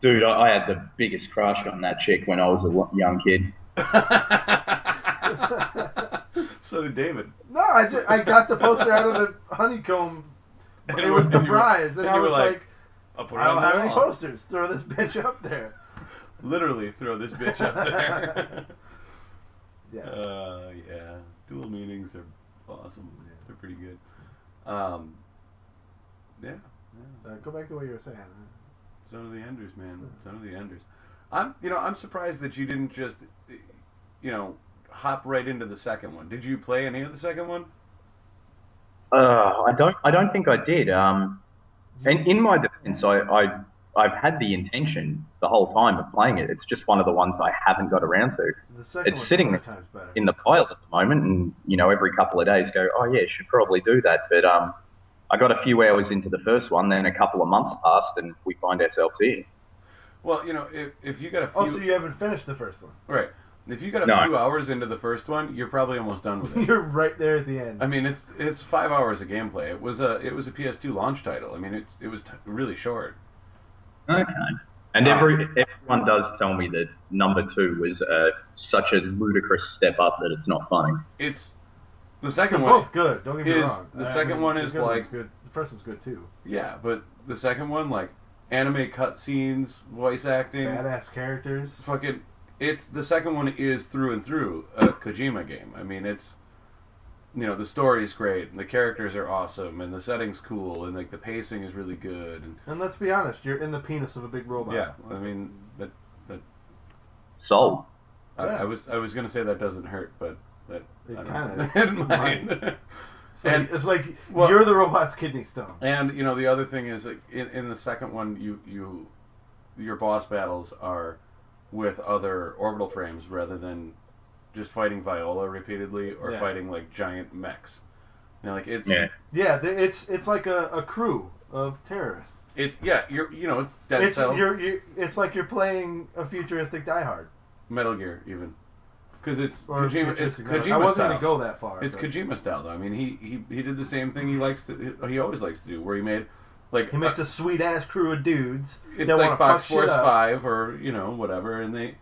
Dude, I had the biggest crush on that chick when I was a young kid. So did David. No, I got the poster out of the honeycomb. It was the prize, and I was like, I'll put it I don't on the have any wall. posters. Throw this bitch up there. Literally throw this bitch up there. Yes. Yeah. Dual meanings are awesome. Yeah. They're pretty good. Yeah. Go back to what you were saying. Zone of the Enders, man. Zone of the Enders. I'm surprised that you didn't just, hop right into the second one. Did you play any of the second one? I don't think I did. And in my defense, I've had the intention the whole time of playing it. It's just one of the ones I haven't got around to. The second It's sitting times better. in the pile at the moment, and every couple of days go, oh yeah, should probably do that. But I got a few hours into the first one, then a couple of months passed, and we find ourselves here. Well, if you got a few... Oh, so you haven't finished the first one? Right. If you got a few hours into the first one, you're probably almost done with it. You're right there at the end. I mean, it's 5 hours of gameplay. It was a PS2 launch title. I mean, it was really short. Okay. And everyone does tell me that number 2 was such a ludicrous step up that it's not funny. It's the second They're one. both good. Don't get me wrong. The second one is like good. The first one's good too. Yeah, but the second one, like anime cutscenes, voice acting, badass characters. Fucking. The second one is through and through a Kojima game. I mean, it's, the story's great, and the characters are awesome, and the setting's cool, and like the pacing is really good. And let's be honest, you're in the penis of a big robot. Yeah, I mean that. Soul. I was gonna say that doesn't hurt, but that it kind of it might. It's like you're the robot's kidney stone. And the other thing is that in the second one, your boss battles are with other orbital frames rather than just fighting Viola repeatedly or fighting like giant mechs. It's it's like a crew of terrorists. It's Dead Cell. It's like you're playing a futuristic Die Hard. Metal Gear even. Because it's or Kojima. It's Kojima I wasn't style. going to go that far. It's Kojima style though. I mean, he did the same thing he always likes to do, where he made. He makes a sweet ass crew of dudes. It's like Fox Force 5 or whatever, and they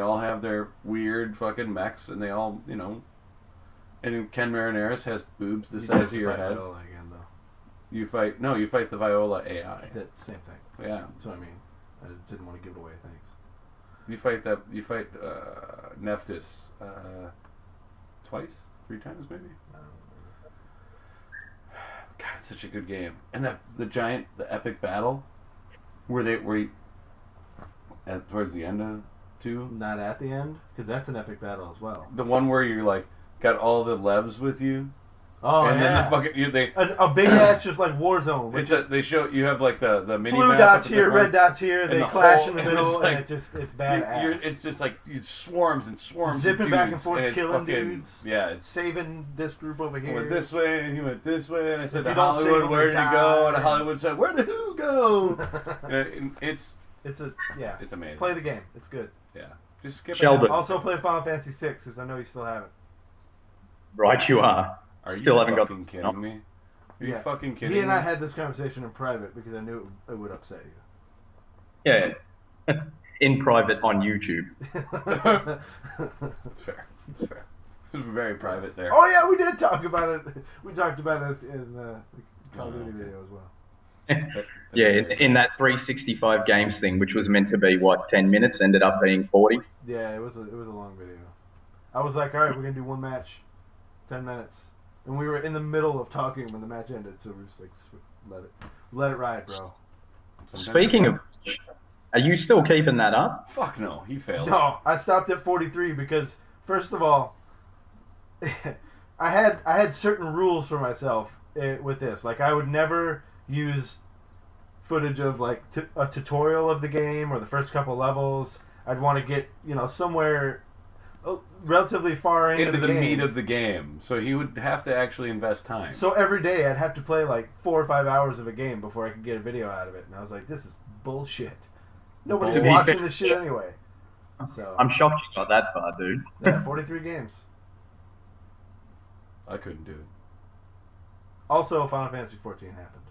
all have their weird fucking mechs, and they all and Ken Marinaris has boobs the size of your head. Viola again, though. You fight the Viola AI. That same thing. Yeah, that's what I mean. I didn't want to give away things. You fight Nephthys twice, 3 times maybe. God, it's such a good game. And the epic battle, towards the end of 2. Not at the end, because that's an epic battle as well. The one where you're like got all the levs with you. Oh, and yeah. then a big ass just like Warzone. They show you have like the mini blue map dots here, red dots here. They clash in the middle, and it's badass. It's just like swarms and swarms, zipping of dudes, back and forth, killing fucking, dudes. Yeah, it's saving this group over here. He went this way, and he went this way, and I said if to Hollywood, "Where did he go?" And Hollywood said, "Where the who go?" It's amazing. Play the game. It's good. Yeah, just skip Sheldon. it. Also play Final Fantasy VI because I know you still haven't. Right, you are. Are Still you haven't got. fucking kidding me? Are you fucking kidding me? He and I had this conversation in private because I knew it would upset you. Yeah, in private on YouTube. It's fair. It was very private there. Oh yeah, we did talk about it. We talked about it in the Call of Duty video as well. Yeah, in that 365 games thing, which was meant to be 10 minutes, ended up being 40. Yeah, it was a long video. I was like, all right, we're gonna do one match, 10 minutes, and we were in the middle of talking when the match ended, so we're just like, let it ride, bro. Speaking of which, Are you still keeping that up? Fuck no, he failed. No, I stopped at 43 because first of all, I had certain rules for myself with this. Like I would never use footage of like a tutorial of the game or the first couple levels. I'd want to get somewhere relatively far into the game. meat of the game. So he would have to actually invest time. So every day I'd have to play like 4 or 5 hours of a game before I could get a video out of it, and I was like, this is bullshit. Nobody's watching this shit anyway. So I'm shocked you got that far, dude. Yeah, 43 games. I couldn't do it. Also, Final Fantasy 14 happened.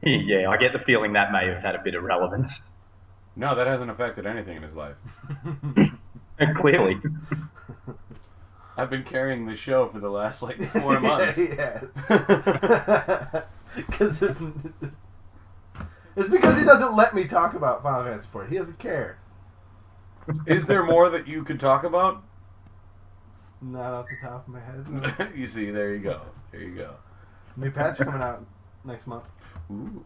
Yeah, I get the feeling that may have had a bit of relevance. No, that hasn't affected anything in his life. Clearly. I've been carrying the show for the last, 4 months. Yeah. Because it's because he doesn't let me talk about Final Fantasy 14. He doesn't care. Is there more that you could talk about? Not off the top of my head. No. You see, there you go. There you go. New patch coming out next month. Ooh.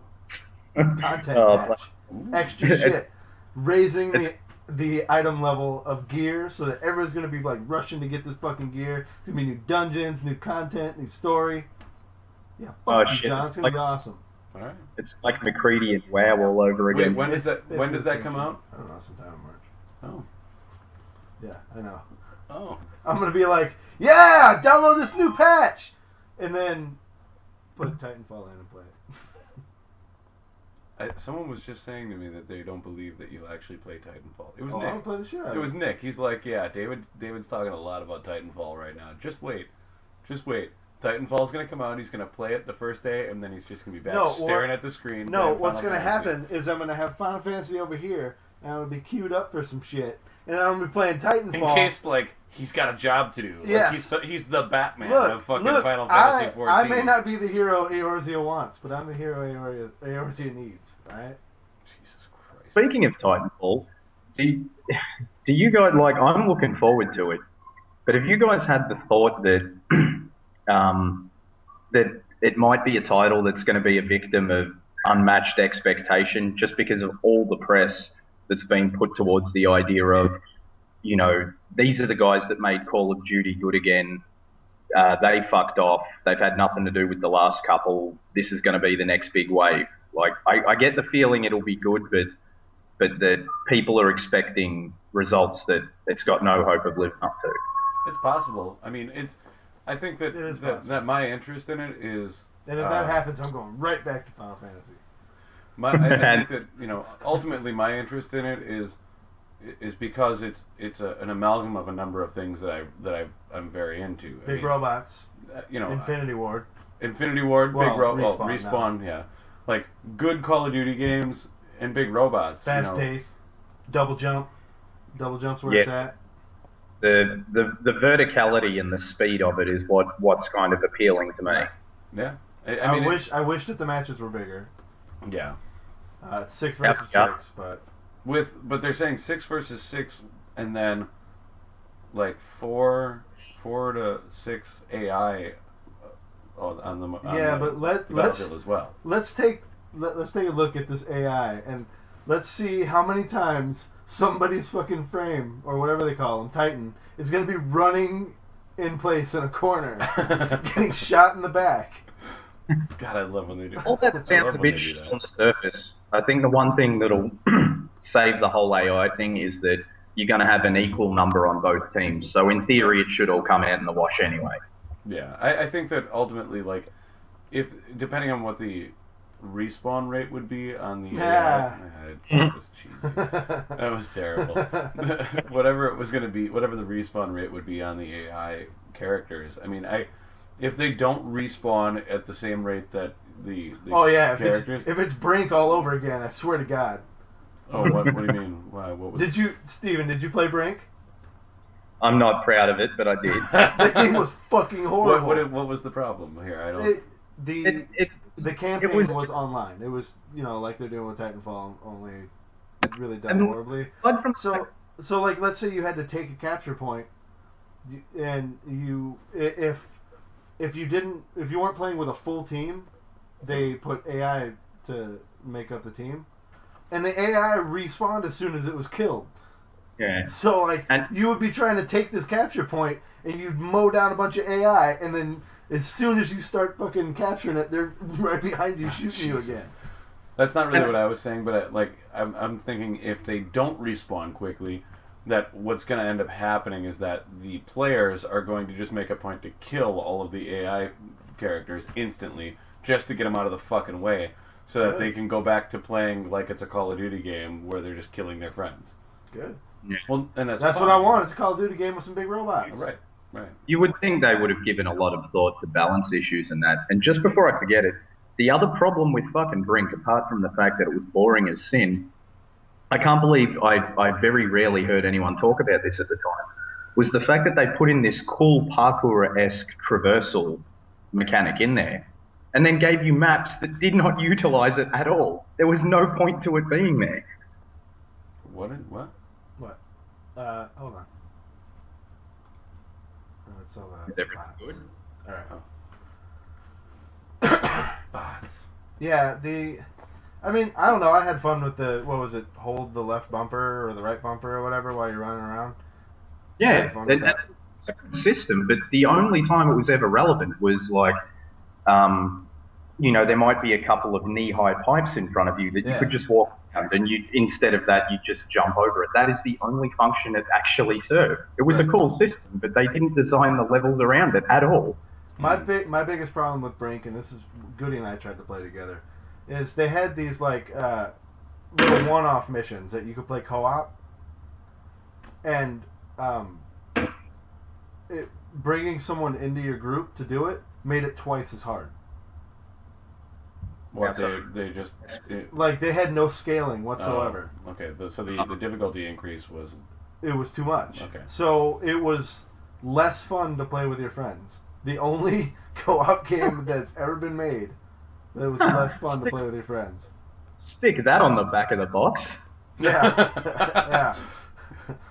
Content patch. Ooh. Extra shit. Raising the item level of gear so that everyone's going to be rushing to get this fucking gear. It's going to be new dungeons, new content, new story. Yeah, fuck you, shit. John. It's going to be awesome. All right. It's like McCready and WoW all over again. Wait, when does that come out? I don't know, sometime in March. Oh. Yeah, I know. Oh. I'm going to be like, yeah, download this new patch! And then put Titanfall in and play it. Someone was just saying to me that they don't believe that you'll actually play Titanfall. It was I Nick. don't play the shit out of It was Nick. He's like, yeah, David's talking a lot about Titanfall right now. Just wait. Titanfall's going to come out. He's going to play it the first day, and then he's just going to be back staring at the screen. No, what's going to happen is I'm going to have Final Fantasy over here, and I'm going to be queued up for some shit, and then I'm going to be playing Titanfall. In case, he's got a job to do. Yes. He's the Batman of fucking Final I, Fantasy 14. I may not be the hero Eorzea wants, but I'm the hero Eorzea needs, right? Jesus Christ. Speaking of Titanfall, do you guys, I'm looking forward to it, but have you guys had the thought that that it might be a title that's going to be a victim of unmatched expectation just because of all the press that's been put towards the idea of, these are the guys that made Call of Duty good again. They fucked off. They've had nothing to do with the last couple. This is going to be the next big wave. I get the feeling it'll be good, but that people are expecting results that it's got no hope of living up to. It's possible. I mean, I think that my interest in it is... And if that happens, I'm going right back to Final Fantasy. I think that, ultimately my interest in it is because it's an amalgam of a number of things that I'm very into. Big robots. Infinity Ward. Infinity Ward, Respawn, yeah. Good Call of Duty games and big robots. Fast pace. Double jump. Double jump's where it's at. The verticality and the speed of it is what's kind of appealing to me. Yeah. I wish that the matches were bigger. Yeah. It's 6 versus 6, but they're saying 6 versus 6, and then 4 to 6 AI on the battlefield as well. Let's take a look at this AI and let's see how many times somebody's fucking frame or whatever they call them, Titan, is going to be running in place in a corner, getting shot in the back. God, I love when they do. All that sounds a bit shit on the surface. I think the one thing that'll save the whole AI thing is that you're going to have an equal number on both teams. So in theory, it should all come out in the wash anyway. Yeah, I think that ultimately, if depending on what the respawn rate would be on the AI, that was cheesy. That was terrible. Whatever it was going to be, whatever the respawn rate would be on the AI characters. I mean, if they don't respawn at the same rate that the characters... If it's Brink all over again, I swear to God. Oh, what do you mean? Why? What was Steven, did you play Brink? I'm not proud of it, but I did. That game was fucking horrible. What was the problem here? I don't... The campaign was online. It was, like they're doing with Titanfall, only really done horribly. So let's say you had to take a capture point, and if you weren't playing with a full team, they put AI to make up the team. and the AI respawned as soon as it was killed. Yeah. So, like, you would be trying to take this capture point, and you'd mow down a bunch of AI, and then as soon as you start fucking capturing it, they're right behind you shooting you again. That's not really what I was saying, but I'm thinking if they don't respawn quickly, that what's going to end up happening is that the players are going to just make a point to kill all of the AI characters instantly, just to get them out of the fucking way, so that they can go back to playing like it's a Call of Duty game where they're just killing their friends. Good. Yeah. Well, and that's what I want. It's a Call of Duty game with some big robots. Right. You would think they would have given a lot of thought to balance issues and that. And just before I forget it, the other problem with fucking Brink, apart from the fact that it was boring as sin, I can't believe I very rarely heard anyone talk about this at the time, was the fact that they put in this cool parkour-esque traversal mechanic in there, and then gave you maps that did not utilize it at all. There was no point to it being there. What? Hold on. Is everything good? Alright. Bots. Yeah, I mean, I don't know, I had fun with the, what was it, hold the left bumper or the right bumper or whatever while you're running around. Yeah, it's a good system, but the only time it was ever relevant was like, there might be a couple of knee-high pipes in front of you that you could just walk around, and instead of that, you just jump over it. That is the only function it actually served. It was a cool system, but they didn't design the levels around it at all. My biggest problem with Brink, and this is Goody and I tried to play together, is they had these like little one-off missions that you could play co-op, and bringing someone into your group to do it made it twice as hard. What, they just... like, they had no scaling whatsoever. Okay, so the difficulty increase was... It was too much. Okay. So it was less fun to play with your friends. The only co-op game that's ever been made that was less fun to play with your friends. Stick that on the back of the box. Yeah. Yeah.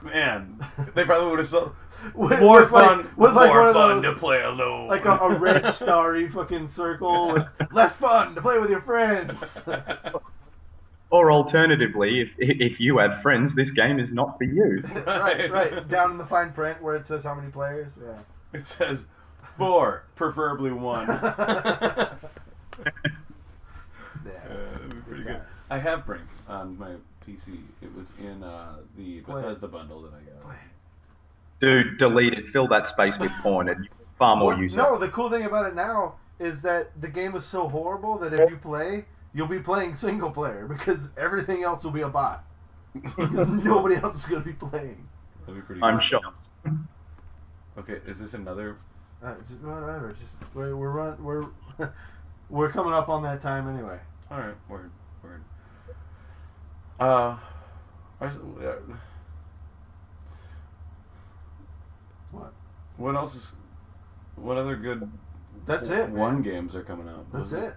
Man, they probably would have sold... More fun to play alone. Like a red starry fucking circle with less fun to play with your friends. Or alternatively, if you had friends, this game is not for you. Right. Down in the fine print where it says how many players. Yeah. It says 4, preferably 1. Yeah. That'd be pretty good. I have Brink on my PC. It was in the Bethesda bundle that I got. Dude, delete it. Fill that space with porn, and you're far more useful. No, the cool thing about it now is that the game is so horrible that if you play, you'll be playing single player because everything else will be a bot. Because nobody else is going to be playing. That'd be pretty I'm good. shocked. Okay, is this another? Whatever. Just we're coming up on that time anyway. All right, word. What else is? What other good? That's it. One games are coming out. That's it.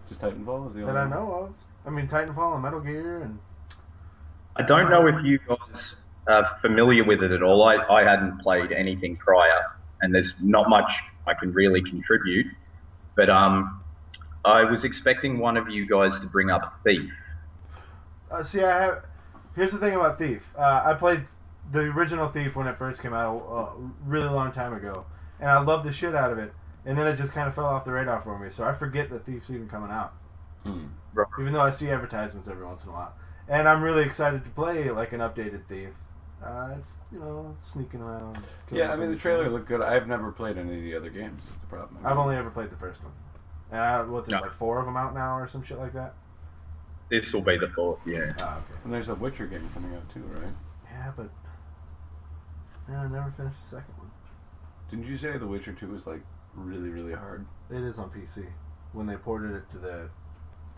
Just Titanfall is the only that I one? know of. I mean, Titanfall and Metal Gear and. I don't know if you guys are familiar with it at all. I hadn't played anything prior, and there's not much I can really contribute. But I was expecting one of you guys to bring up Thief. Here's the thing about Thief. I played the original Thief when it first came out a really long time ago, and I loved the shit out of it. And then it just kind of fell off the radar for me, so I forget that Thief's even coming out. Right. Even though I see advertisements every once in a while. And I'm really excited to play like an updated Thief. It's, sneaking around. Yeah, I mean, the trailer looked good. I've never played any of the other games, is the problem. I've only ever played the first one. And there's like 4 of them out now or some shit like that? This will be the 4th, yeah. Oh, okay. And there's a Witcher game coming out too, right? Yeah, but I never finished the second one. Didn't you say The Witcher 2 was like really, really hard? It is on PC. When they ported it to the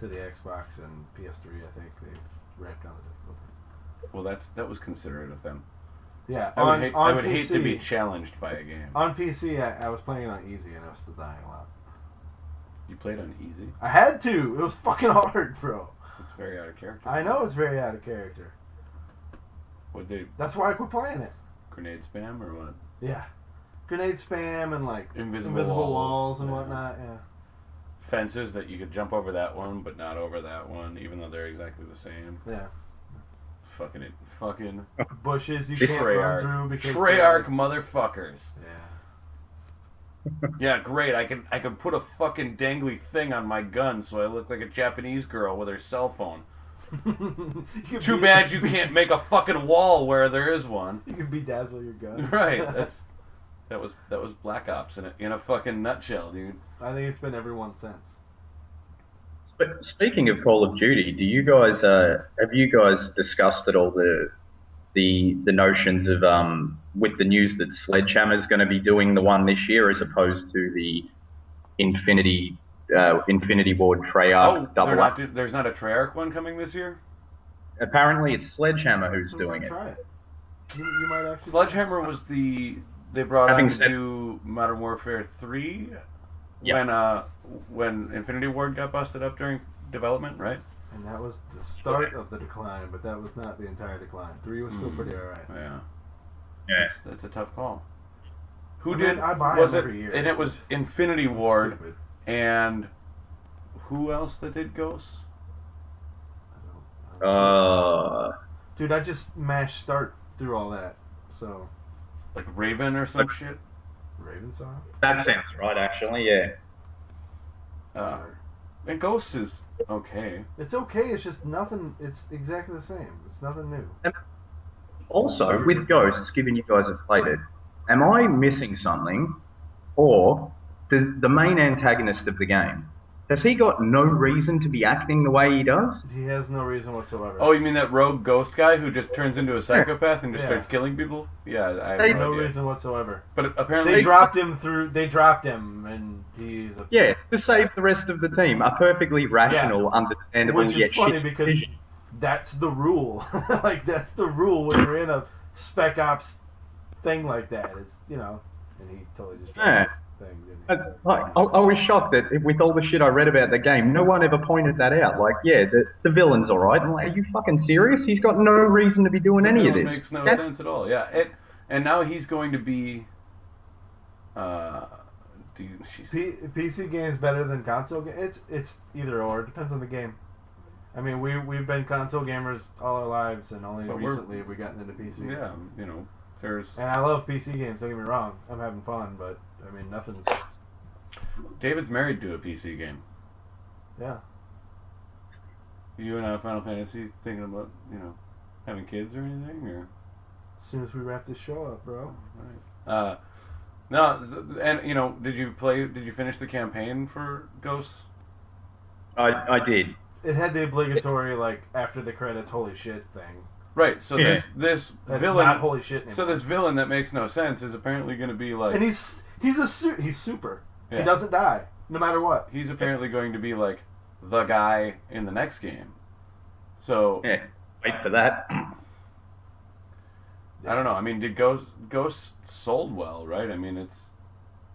Xbox and PS3, I think they ramped down the difficulty. Well, that was considerate of them. Yeah, I would hate to be challenged by a game. On PC, I was playing it on easy and I was still dying a lot. You played on easy? I had to. It was fucking hard, bro. It's very out of character. I know it's very out of character. That's why I quit playing it. Grenade spam or what? Yeah. Grenade spam and like invisible walls and whatnot, yeah. fences that you could jump over that one, but not over that one, even though they're exactly the same. Yeah. Fucking bushes you can't run through because Treyarch motherfuckers. Yeah. Yeah, great. I can put a fucking dangly thing on my gun so I look like a Japanese girl with her cell phone. Too bad you can't make a fucking wall where there is one. You can bedazzle your gun. Right. That was Black Ops in a fucking nutshell, dude. I think it's been everyone since. Speaking of Call of Duty, do you guys have you guys discussed at all the notions of with the news that Sledgehammer's going to be doing the one this year as opposed to the Infinity Ward Treyarch double? There's not a Treyarch one coming this year? Apparently it's Sledgehammer who's doing it. Try it. You might actually. Sledgehammer was they brought on to do Modern Warfare 3 when Infinity Ward got busted up during development, right? And that was the start of the decline, but that was not the entire decline. 3 was still pretty alright. Yeah. That's a tough call. I buy them every year. And it was Infinity Ward Stupid. and who else that did Ghosts? Dude, I just mashed start through all that, so. Like Raven or some shit? Raven Song? That sounds right, actually, yeah. Sure. And Ghosts is okay. It's okay, it's just nothing, it's exactly the same. It's nothing new. Also, with Ghosts, given you guys have played it, am I missing something? Or does the main antagonist of the game, has he got no reason to be acting the way he does? He has no reason whatsoever. Oh, you mean that rogue ghost guy who just turns into a psychopath and just starts killing people? Yeah, I have no reason whatsoever. But apparently they dropped him and he's upset. Yeah, to save the rest of the team. A perfectly rational, understandable, which is funny because that's the rule. Like, that's the rule when you're in a Spec Ops thing like that. Is, you know, and he totally just dropped his thing, didn't he? I was shocked that with all the shit I read about the game, no one ever pointed that out. Like, yeah, the villain's alright. I'm like, are you fucking serious? He's got no reason to be doing any of this. It makes no sense at all. Yeah, and now he's going to be. PC games better than console games? It's either or. It depends on the game. I mean, we've been console gamers all our lives, and only recently have we gotten into PC. Yeah, you know, there's. And I love PC games. Don't get me wrong. I'm having fun, but I mean, nothing's. David's married to a PC game. Yeah. You and Final Fantasy thinking about, you know, having kids or anything, or? As soon as we wrap this show up, bro. Right. No, and you know, did you finish the campaign for Ghosts? I did. It had the obligatory, like, after the credits, holy shit thing. Right, so this That's villain, not holy shit anymore. so this villain that makes no sense is apparently going to be like, and he's super. Yeah. He doesn't die, no matter what. He's apparently going to be like the guy in the next game. So yeah, wait for that. I don't know. I mean, did Ghost sold well, right? I mean,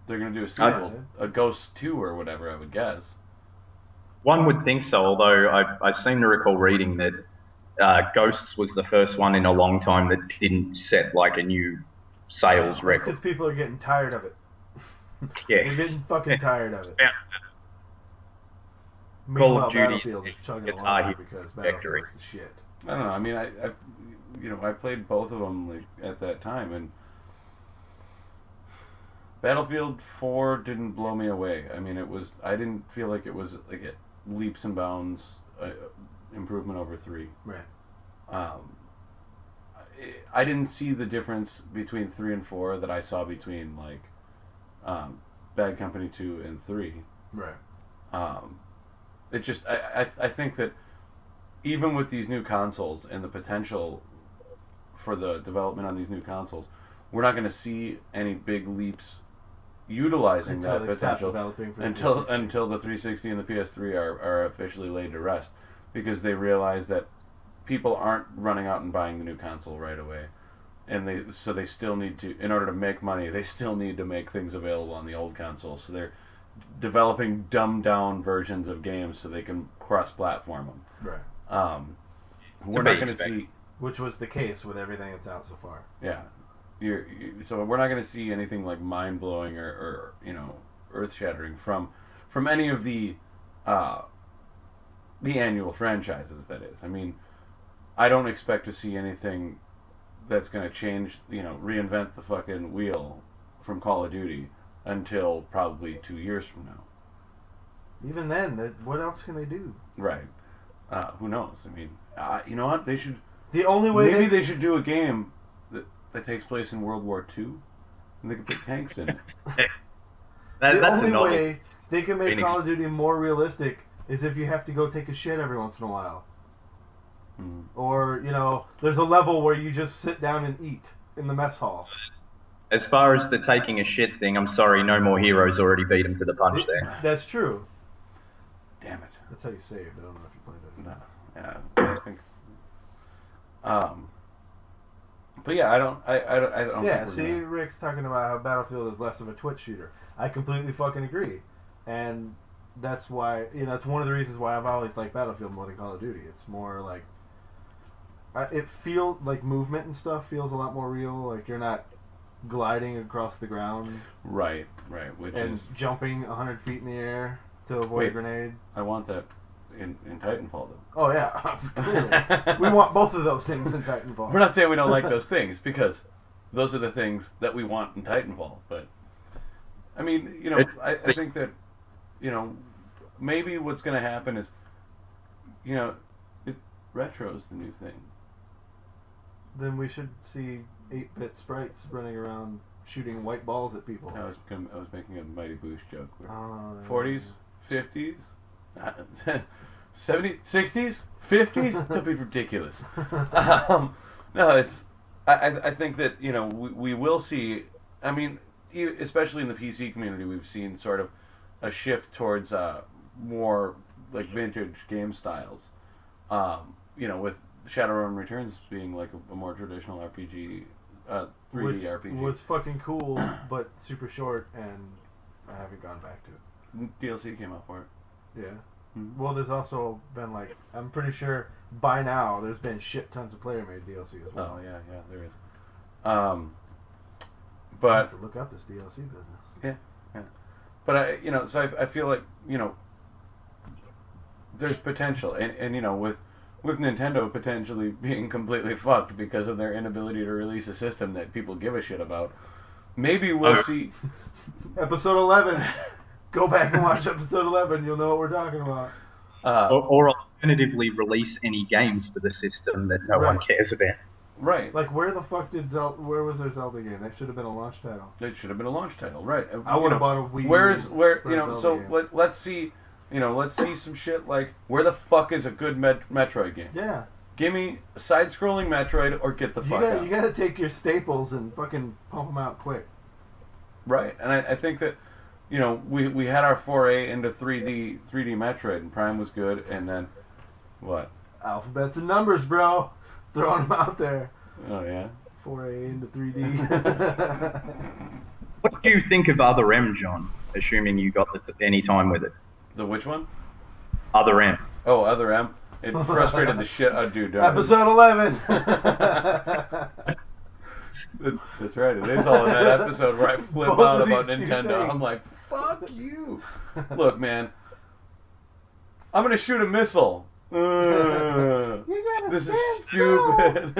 they're going to do a sequel, a Ghost 2 or whatever, I would guess. One would think so, although I seem to recall reading that Ghosts was the first one in a long time that didn't set like a new sales record. Because people are getting tired of it. Yeah. They're getting fucking tired of it. Call of Duty Battlefield is chugging along because Battlefield is the shit. I don't know. I mean, I played both of them like at that time, and Battlefield 4 didn't blow me away. I mean, I didn't feel like it was like a leaps and bounds improvement over 3. Right. I didn't see the difference between 3 and 4 that I saw between like Bad Company 2 and 3. Right. It just I think that even with these new consoles and the potential for the development on these new consoles, we're not going to see any big leaps utilizing that potential until the 360 and the PS3 are officially laid to rest, because they realize that people aren't running out and buying the new console right away, and they still need to, in order to make money, they still need to make things available on the old console. So they're developing dumbed down versions of games so they can cross-platform them. Right. We're not going to see, which was the case with everything that's out so far. Yeah. So we're not going to see anything like mind-blowing or you know, earth-shattering from any of the the annual franchises, that is. I mean, I don't expect to see anything that's going to change, reinvent the fucking wheel from Call of Duty until probably 2 years from now. Even then, what else can they do? Right. Who knows? I mean, you know what? They should... The only way maybe they should do a game that takes place in World War II, and they can put tanks in it. The only way they can make Call of Duty more realistic is if you have to go take a shit every once in a while. Mm. Or, there's a level where you just sit down and eat in the mess hall. As far as the taking a shit thing, I'm sorry, No More Heroes already beat him to the punch there. That's true. Damn it. That's how you saved. I don't know if you played it. No. Yeah, I think... but yeah, I don't yeah, see, Rick's talking about how Battlefield is less of a Twitch shooter. I completely fucking agree. And that's why, it's one of the reasons why I've always liked Battlefield more than Call of Duty. It's more like, it feels like movement and stuff feels a lot more real. Like you're not gliding across the ground. Right, which and is... jumping 100 feet in the air to avoid a grenade. I want that in Titanfall, though. Oh, yeah. Clearly. We want both of those things in Titanfall. We're not saying we don't like those things, because those are the things that we want in Titanfall. But, I mean, I think that, maybe what's going to happen is, retro's the new thing. Then we should see 8-bit sprites running around shooting white balls at people. I was making a Mighty Boosh joke. 40s, 50s, 70s, 60s, 50s. Don't be ridiculous. No, it's. I think that we will see. I mean, especially in the PC community, we've seen sort of a shift towards more like vintage game styles. With Shadowrun Returns being like a more traditional RPG, 3D Which RPG. Was fucking cool, but super short, and I haven't gone back to it. DLC came out for it. Yeah. Mm-hmm. Well, there's also been I'm pretty sure by now there's been shit tons of player-made DLC as well. Oh yeah, there is. But I have to look up this DLC business. Yeah. But I feel like there's potential, and with Nintendo potentially being completely fucked because of their inability to release a system that people give a shit about, maybe we'll see episode 11. Go back and watch episode 11. You'll know what we're talking about. Or alternatively, release any games for the system that no one cares about. Right. Like, where the fuck where was their Zelda game? That should have been a launch title. It should have been a launch title, right? I would have bought a Wii. Let's see, let's see some shit like, where the fuck is a good Metroid game? Yeah. Give me a side-scrolling Metroid or get the fuck out. You gotta take your staples and fucking pump them out quick. Right, and I think that, we had our foray into 3D Metroid, and Prime was good, and then, what? Alphabets and numbers, bro. Throwing them out there. Oh, yeah? Foray into 3D. What do you think of Other M, John? Assuming you got any time with it. The which one? Other M. Oh, Other M. It frustrated the shit out of dude. Episode 11. That's right. It is all in that episode where I flip out about Nintendo. I'm like, fuck you. Look, man. I'm going to shoot a missile. This is stupid.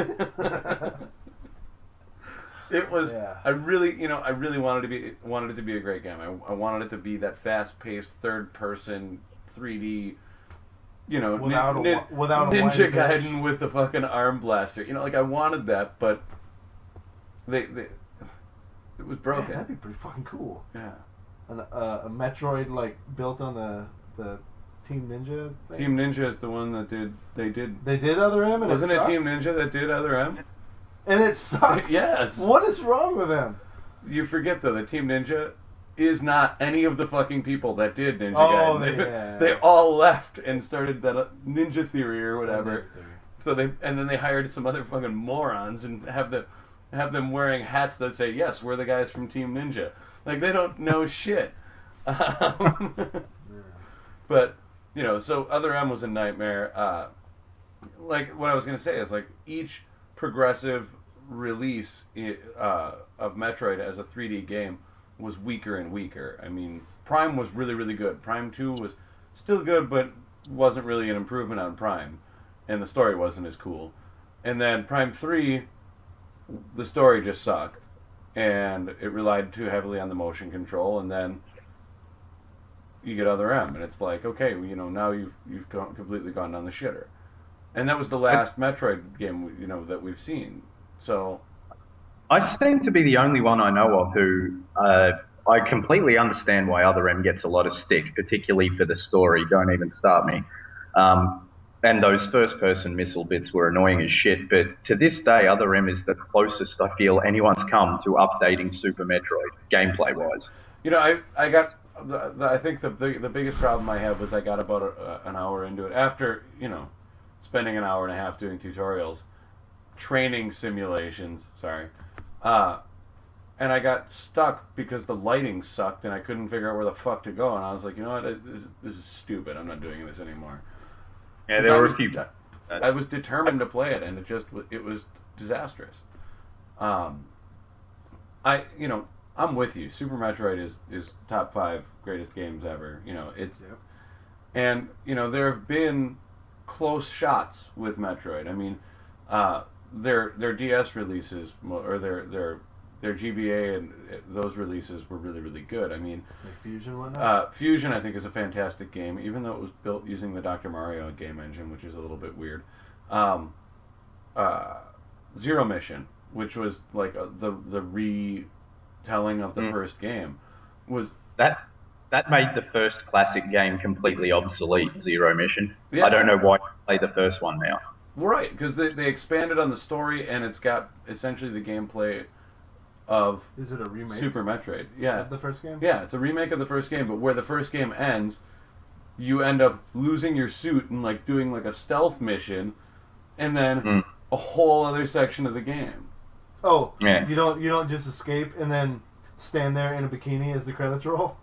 It was. Yeah. I really wanted it to be a great game. I wanted it to be that fast-paced, third-person, 3D. Without a Ninja Gaiden with the fucking arm blaster. I wanted that, but it was broken. Man, that'd be pretty fucking cool. Yeah. A Metroid built on the Team Ninja thing? Team Ninja is the one that did. They did Other M, and wasn't it Team Ninja that did Other M? And it sucked. Yes. What is wrong with them? You forget though that Team Ninja is not any of the fucking people that did Ninja Gaiden. They all left and started that Ninja Theory or whatever. So then they hired some other fucking morons and have them wearing hats that say, "Yes, we're the guys from Team Ninja." Like they don't know shit. But so Other M was a nightmare. Like what I was gonna say is each progressive release of Metroid as a 3D game was weaker and weaker. I mean, Prime was really, really good. Prime 2 was Still good, but wasn't really an improvement on Prime. And the story wasn't as cool. And then Prime 3, the story just sucked. And it relied too heavily on the motion control. And then you get Other M. And it's like, okay, well, now you've completely gone down the shitter. And that was the last Metroid game, that we've seen. So I seem to be the only one I know of who I completely understand why Other M gets a lot of stick, particularly for the story. Don't even start me. And those first-person missile bits were annoying as shit. But to this day, Other M is the closest I feel anyone's come to updating Super Metroid gameplay-wise. I got. I think the biggest problem I had was I got about an hour into it after spending an hour and a half doing tutorials, training simulations. Sorry. And I got stuck because the lighting sucked and I couldn't figure out where the fuck to go. And I was like, you know what, this is stupid. I'm not doing this anime. Yeah, there were a few. I was determined to play it, and it was disastrous. I'm with you. Super Metroid is top 5 greatest games ever. And there have been close shots with Metroid. I mean, their DS releases or their GBA and those releases were really, really good. I mean, like Fusion and whatnot? Fusion, I think, is a fantastic game, even though it was built using the Dr. Mario game engine, which is a little bit weird. Zero Mission, which was like the retelling of the first game, was... That made the first classic game completely obsolete, Zero Mission. Yeah. I don't know why you play the first one now. Right, because they expanded on the story, and it's got essentially the gameplay of... Is it a remake? Super Metroid. Yeah. Of the first game? Yeah, it's a remake of the first game, but where the first game ends, you end up losing your suit and like doing like a stealth mission, and then a whole other section of the game. Oh, yeah. You don't just escape and then stand there in a bikini as the credits roll?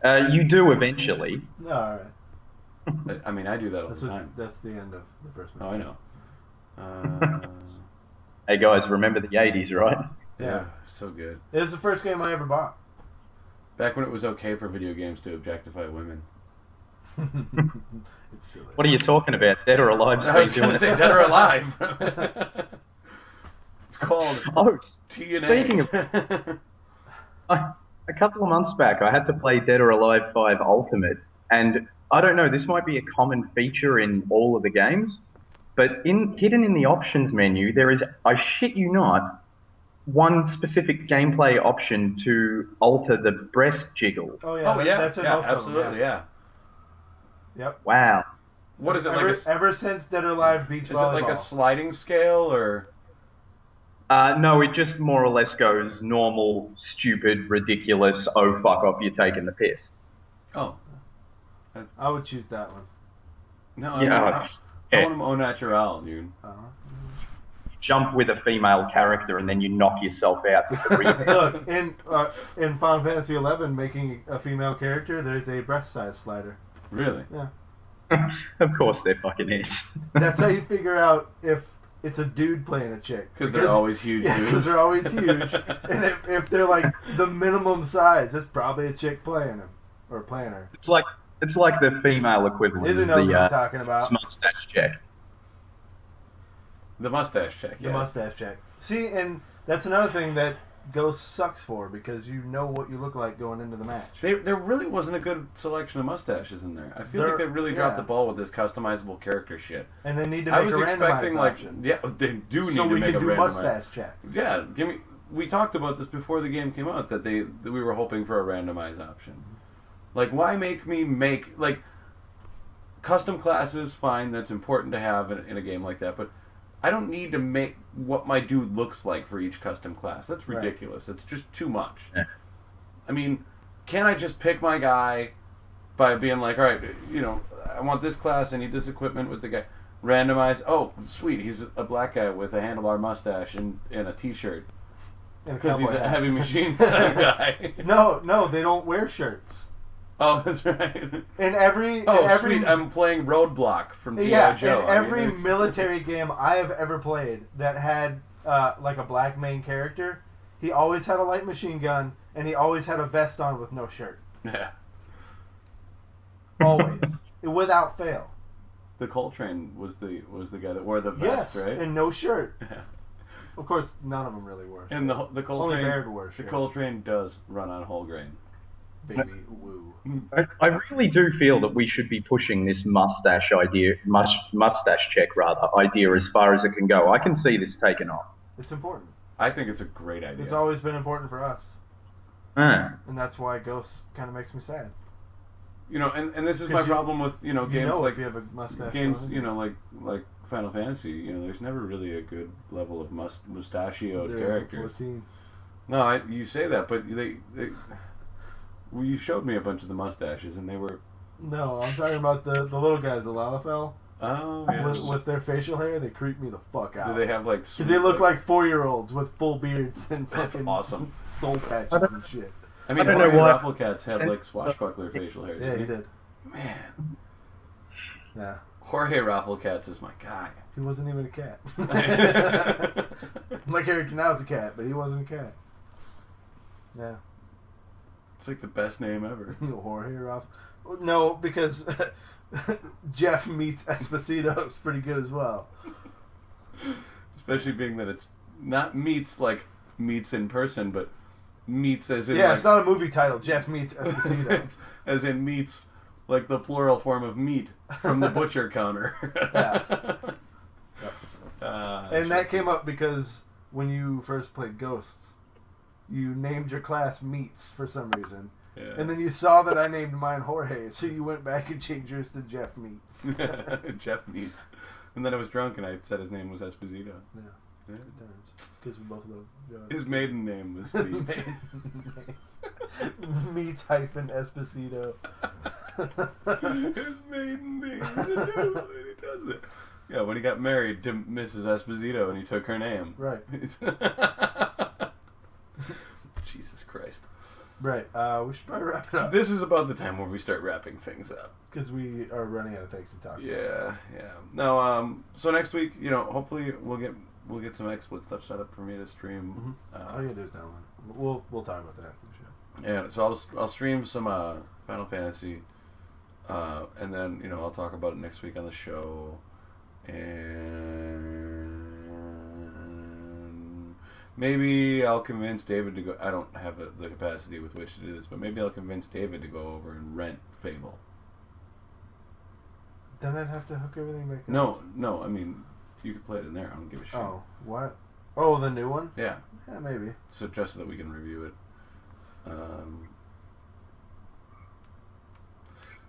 You do eventually. All right. I mean, I do that all the time. That's the end of the first mission. Oh, I know. Hey guys, remember the 80s, right? Yeah, so good. It was the first game I ever bought. Back when it was okay for video games to objectify women. It still is. What are you talking about? Dead or Alive? I was going to say Dead or Alive. It's called TNA. Speaking of... a couple of months back, I had to play Dead or Alive 5 Ultimate, and I don't know, this might be a common feature in all of the games, but hidden in the options menu, there is, I shit you not, one specific gameplay option to alter the breast jiggle. Oh yeah, that's in most absolutely, of them, yeah. Yep. Wow. What is it ever since Dead or Alive beach volleyball? Is it like a sliding scale or? No, it just more or less goes normal, stupid, ridiculous. Oh fuck off! You're taking the piss. Oh. I would choose that one. No, I want them au naturel, dude. Jump with a female character and then you knock yourself out with the remake. Look, in Final Fantasy XI, making a female character, there's a breast size slider. Really? Yeah. Of course there fucking is. That's how you figure out if it's a dude playing a chick. Because they're always huge dudes. Because they're always huge. And if they're like the minimum size, there's probably a chick playing him. Or playing her. It's like the female equivalent Izzy knows what I'm talking about. Mustache check. The mustache check, yeah. The mustache check. See, and that's another thing that Ghost sucks for, because you know what you look like going into the match. There really wasn't a good selection of mustaches in there. I feel like they really dropped the ball with this customizable character shit. And they need to make a randomized option. Yeah, they do need so to make a randomized. So we can do mustache checks. Yeah, we talked about this before the game came out, that we were hoping for a randomized option. Like, why make like, custom classes, fine, that's important to have in a game like that, but I don't need to make what my dude looks like for each custom class. That's ridiculous. Right. It's just too much. Yeah. I mean, can't I just pick my guy by being like, all right, I want this class, I need this equipment with the guy. Randomize, oh, sweet, he's a black guy with a handlebar mustache and a t-shirt. Because he's a heavy machine guy. No, they don't wear shirts. Oh, that's right. Sweet, I'm playing Roadblock from G.I. Joe. In every military game I have ever played that had like a black main character, he always had a light machine gun, and he always had a vest on with no shirt. Yeah. Always. Without fail. The Coltrane was the guy that wore the vest, Yes, right? and no shirt. Of course, none of them really wore. And the Only Coltrane, Baird wore the shirt. Coltrane does run on whole grain. Baby, woo. I really do feel that we should be pushing this mustache check idea as far as it can go. I can see this taking off. It's important. I think it's a great idea. It's always been important for us. Ah. And that's why Ghosts kind of makes me sad. You know, and this is my problem with games like if you have a mustache games, on, like Final Fantasy. There's never really a good level of mustachioed there characters. is a 14. No, you say that, but well, you showed me a bunch of the mustaches, and they were. No, I'm talking about the little guys, the Lalafell. Oh, yes. With their facial hair, they creep me the fuck out. Do they have like? Because they look like 4-year-olds with full beards and That's fucking awesome. soul patches and shit. I mean, I don't know Jorge why- Rafflecats had like swashbuckler facial hair. Yeah, he didn't did. Man, Yeah. Jorge Rafflecats is my guy. He wasn't even a cat. My character now is a cat, but he wasn't a cat. Yeah. It's like the best name ever. Jorge Raff. No, because Jeff meets Esposito is pretty good as well. Especially being that it's not meets like meets in person, but meets as in Yeah, it's not a movie title. Jeff meets Esposito. as in meats like the plural form of meat from the butcher counter. Yeah. And Sure. that came up because when you first played Ghosts, you named your class Meats for some reason. Yeah. And then you saw that I named mine Jorge, so you went back and changed yours to Jeff Meats. Jeff Meats. And then I was drunk and I said his name was Esposito. Yeah. Yeah. Good times. Because we both love Joe. His maiden name was Meats. Meats hyphen Esposito. His maiden name is a joke, and he does it. Yeah, when he got married to Mrs. Esposito and he took her name. Right. Jesus Christ. Right. We should probably wrap it up. This is about the time where we start wrapping things up. Because we are running out of things to talk about. Yeah. No, so next week, hopefully we'll get some XSplit stuff set up for me to stream. Mm-hmm. All you gotta do is download. We'll talk about that after the show. Yeah, so I'll stream some Final Fantasy, and then I'll talk about it next week on the show, and maybe I'll convince David to go. I don't have the capacity with which to do this, but maybe I'll convince David to go over and rent Fable. Then I'd have to hook everything back up. No, I mean you could play it in there. I don't give a shit. Oh, what? Oh, the new one? Yeah. Yeah, maybe. So just so that we can review it.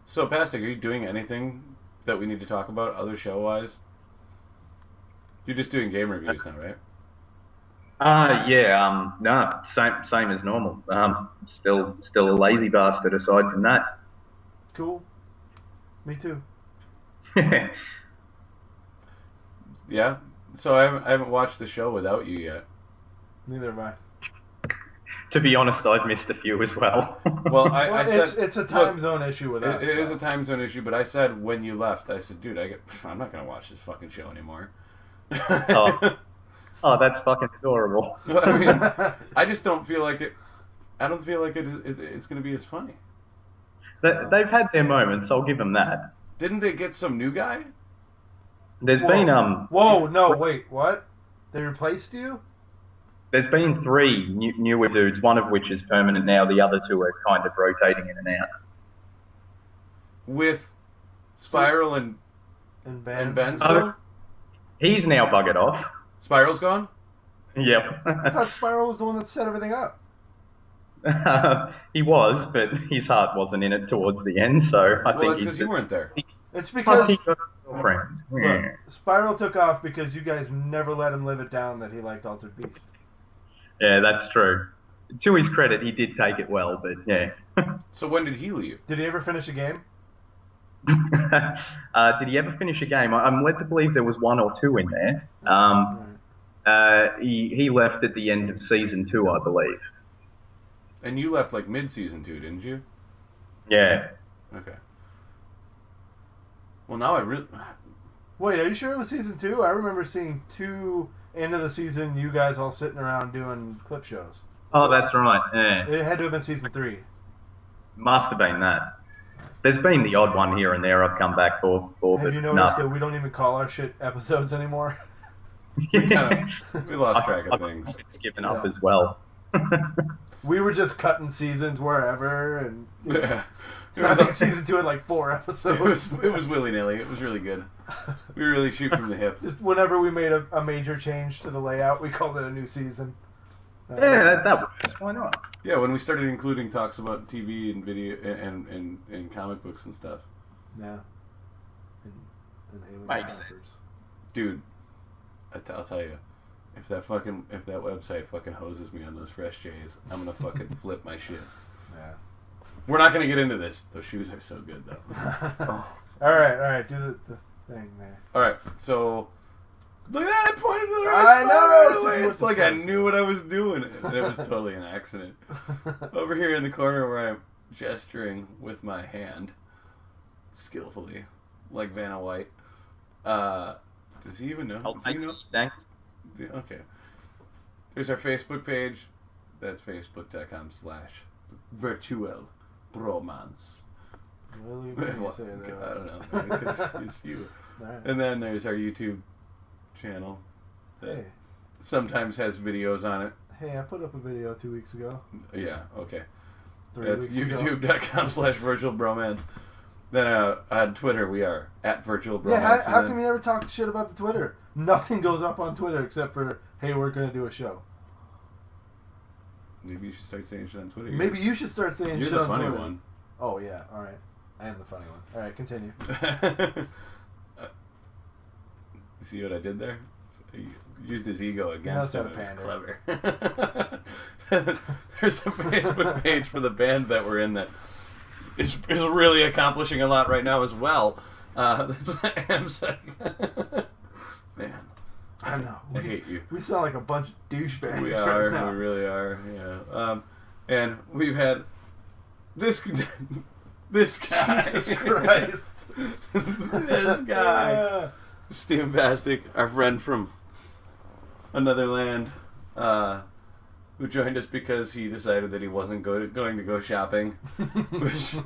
So, Pastic, are you doing anything that we need to talk about, other show-wise? You're just doing game reviews now, right? Yeah. No, same as normal. Still a lazy bastard aside from that. Cool. Me too. Yeah. So I haven't watched the show without you yet. Neither have I. To be honest, I've missed a few as well. Well, I said it's a time zone issue with us. It is a time zone issue, but I said when you left, I said, dude, I'm not gonna watch this fucking show anymore. Oh, that's fucking adorable. I mean, I just don't feel like it. I don't feel like it's gonna be as funny. They've had their moments. I'll give them that. Didn't they get some new guy? There's been Whoa! No, wait. What? They replaced you? There's been 3 newer dudes, one of which is permanent now. The other 2 are kind of rotating in and out. With Spiral and Ben still? He's now buggered off. Spiral's gone? Yep. I thought Spiral was the one that set everything up. He was, but his heart wasn't in it towards the end, so I Well, think that's because you weren't there. It's Plus, because he got a girlfriend. look, Spiral took off because you guys never let him live it down that he liked Altered Beast. Yeah, that's true. To his credit, he did take it well, but yeah. So when did he leave? Did he ever finish a game? Did he ever finish a game? I'm led to believe there was 1 or 2 in there. He left at the end of season 2, I believe. And you left like mid-season 2, didn't you? Yeah. Okay. Well, now I really... Wait, are you sure it was season 2? I remember seeing 2 end of the season, you guys all sitting around doing clip shows. Oh, that's right. Yeah. It had to have been season 3. Must have been that. There's been the odd one here and there I've come back for. Have you noticed that we don't even call our shit episodes anymore? We lost track of things. It's given up as well. We were just cutting seasons wherever, and Yeah. I think season 2 had like 4 episodes. It was willy-nilly. It was really good. We really shoot from the hip. Just whenever we made a major change to the layout, we called it a new season. Yeah, that works. Why not? Yeah, when we started including talks about TV and video and comic books and stuff. Yeah. And alien Makes stoppers. Dude, I'll tell you, if that website fucking hoses me on those fresh J's, I'm gonna fucking flip my shit. Yeah. We're not gonna get into this. Those shoes are so good though. All right, do the thing there. All right, so look at that! I pointed to the I right know, spot right it's away. like- It's like I knew what I was doing, and it was totally an accident. Over here in the corner where I'm gesturing with my hand, skillfully, like Vanna White. Does he even know? Do you know? Thanks. Okay. There's our Facebook page. That's facebook.com/VirtualBromance. Really? Why do you say that? I don't know. It's you. Alright. And then there's our YouTube channel that Hey. sometimes has videos on it. Hey, I put up a video 2 weeks ago. Yeah, okay. 3 That's weeks ago. youtube.com/virtualbromance. Then on Twitter we are @virtualbromance. Yeah, how come you never talk shit about the Twitter? Nothing goes up on Twitter except for, hey, we're going to do a show. Maybe you should start saying shit on Twitter. Maybe you should start saying You're shit the on funny Twitter. one. Oh, yeah, alright. I am the funny one. Alright, continue. See what I did there? He used his ego against him. It was clever. There's a Facebook page for the band that we're in that is really accomplishing a lot right now as well. That's AMSEC. Man. I know. I hate you. We sound like a bunch of douchebags We right are. now. We really are. Yeah. And we've had this guy. Jesus Christ. This guy. Steven Bastic, our friend from another land, who joined us because he decided that he wasn't going to go shopping, which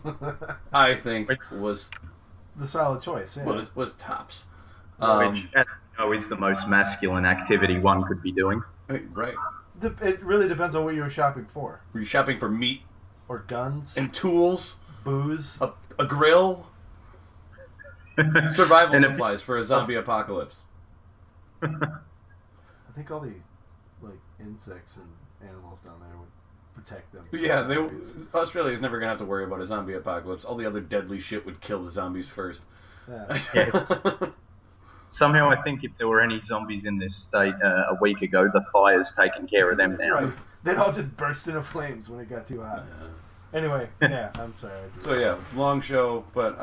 I think was the solid choice, yeah. was tops. Which, as you know, is the most masculine activity one could be doing. Right. It really depends on what you were shopping for. Were you shopping for meat Or guns, and tools, booze. a grill, survival And supplies for a zombie apocalypse? I think all the insects and animals down there would protect them. Yeah, Australia's never gonna have to worry about a zombie apocalypse. All the other deadly shit would kill the zombies first. Yeah. Somehow I think if there were any zombies in this state a week ago, the fire's taken care of them now. Right. They'd all just burst into flames when it got too hot. Anyway, yeah, I'm sorry. So yeah, long show, but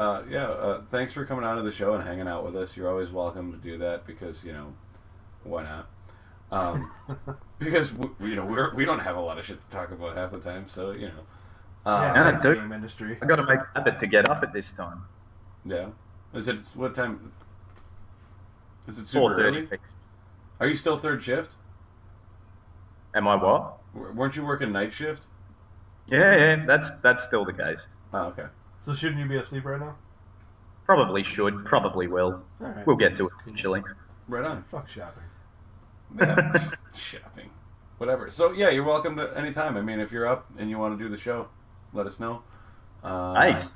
thanks for coming on to the show and hanging out with us. You're always welcome to do that because why not? Because we don't have a lot of shit to talk about half the time, so Yeah, that's it. game industry. I got to make a habit to get up at this time. Yeah. Is it what time? Is it super 4:30. early? Are you still third shift? Am I what? Weren't you working night shift? Yeah, that's still the case. Oh, okay. So shouldn't you be asleep right now? Probably should, probably will. Alright. We'll get to it eventually. Right on. Fuck shopping. Yeah. Shopping. Whatever. So yeah, you're welcome to any time. I mean, if you're up and you want to do the show, let us know. Nice.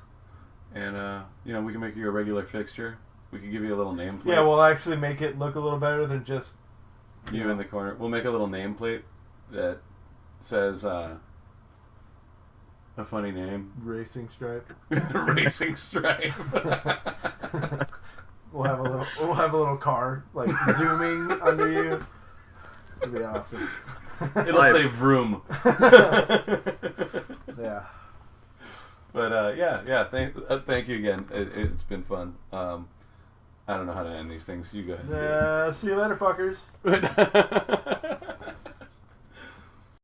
And we can make you a regular fixture. We can give you a little nameplate. Yeah, we'll actually make it look a little better than just you in the corner. We'll make a little nameplate that says a funny name. Racing Stripe. Racing Stripe. We'll have a little car zooming under you. It'll be awesome. It'll say Vroom. Yeah. But thank you again. It's been fun. I don't know how to end these things. You go ahead. See you later, fuckers.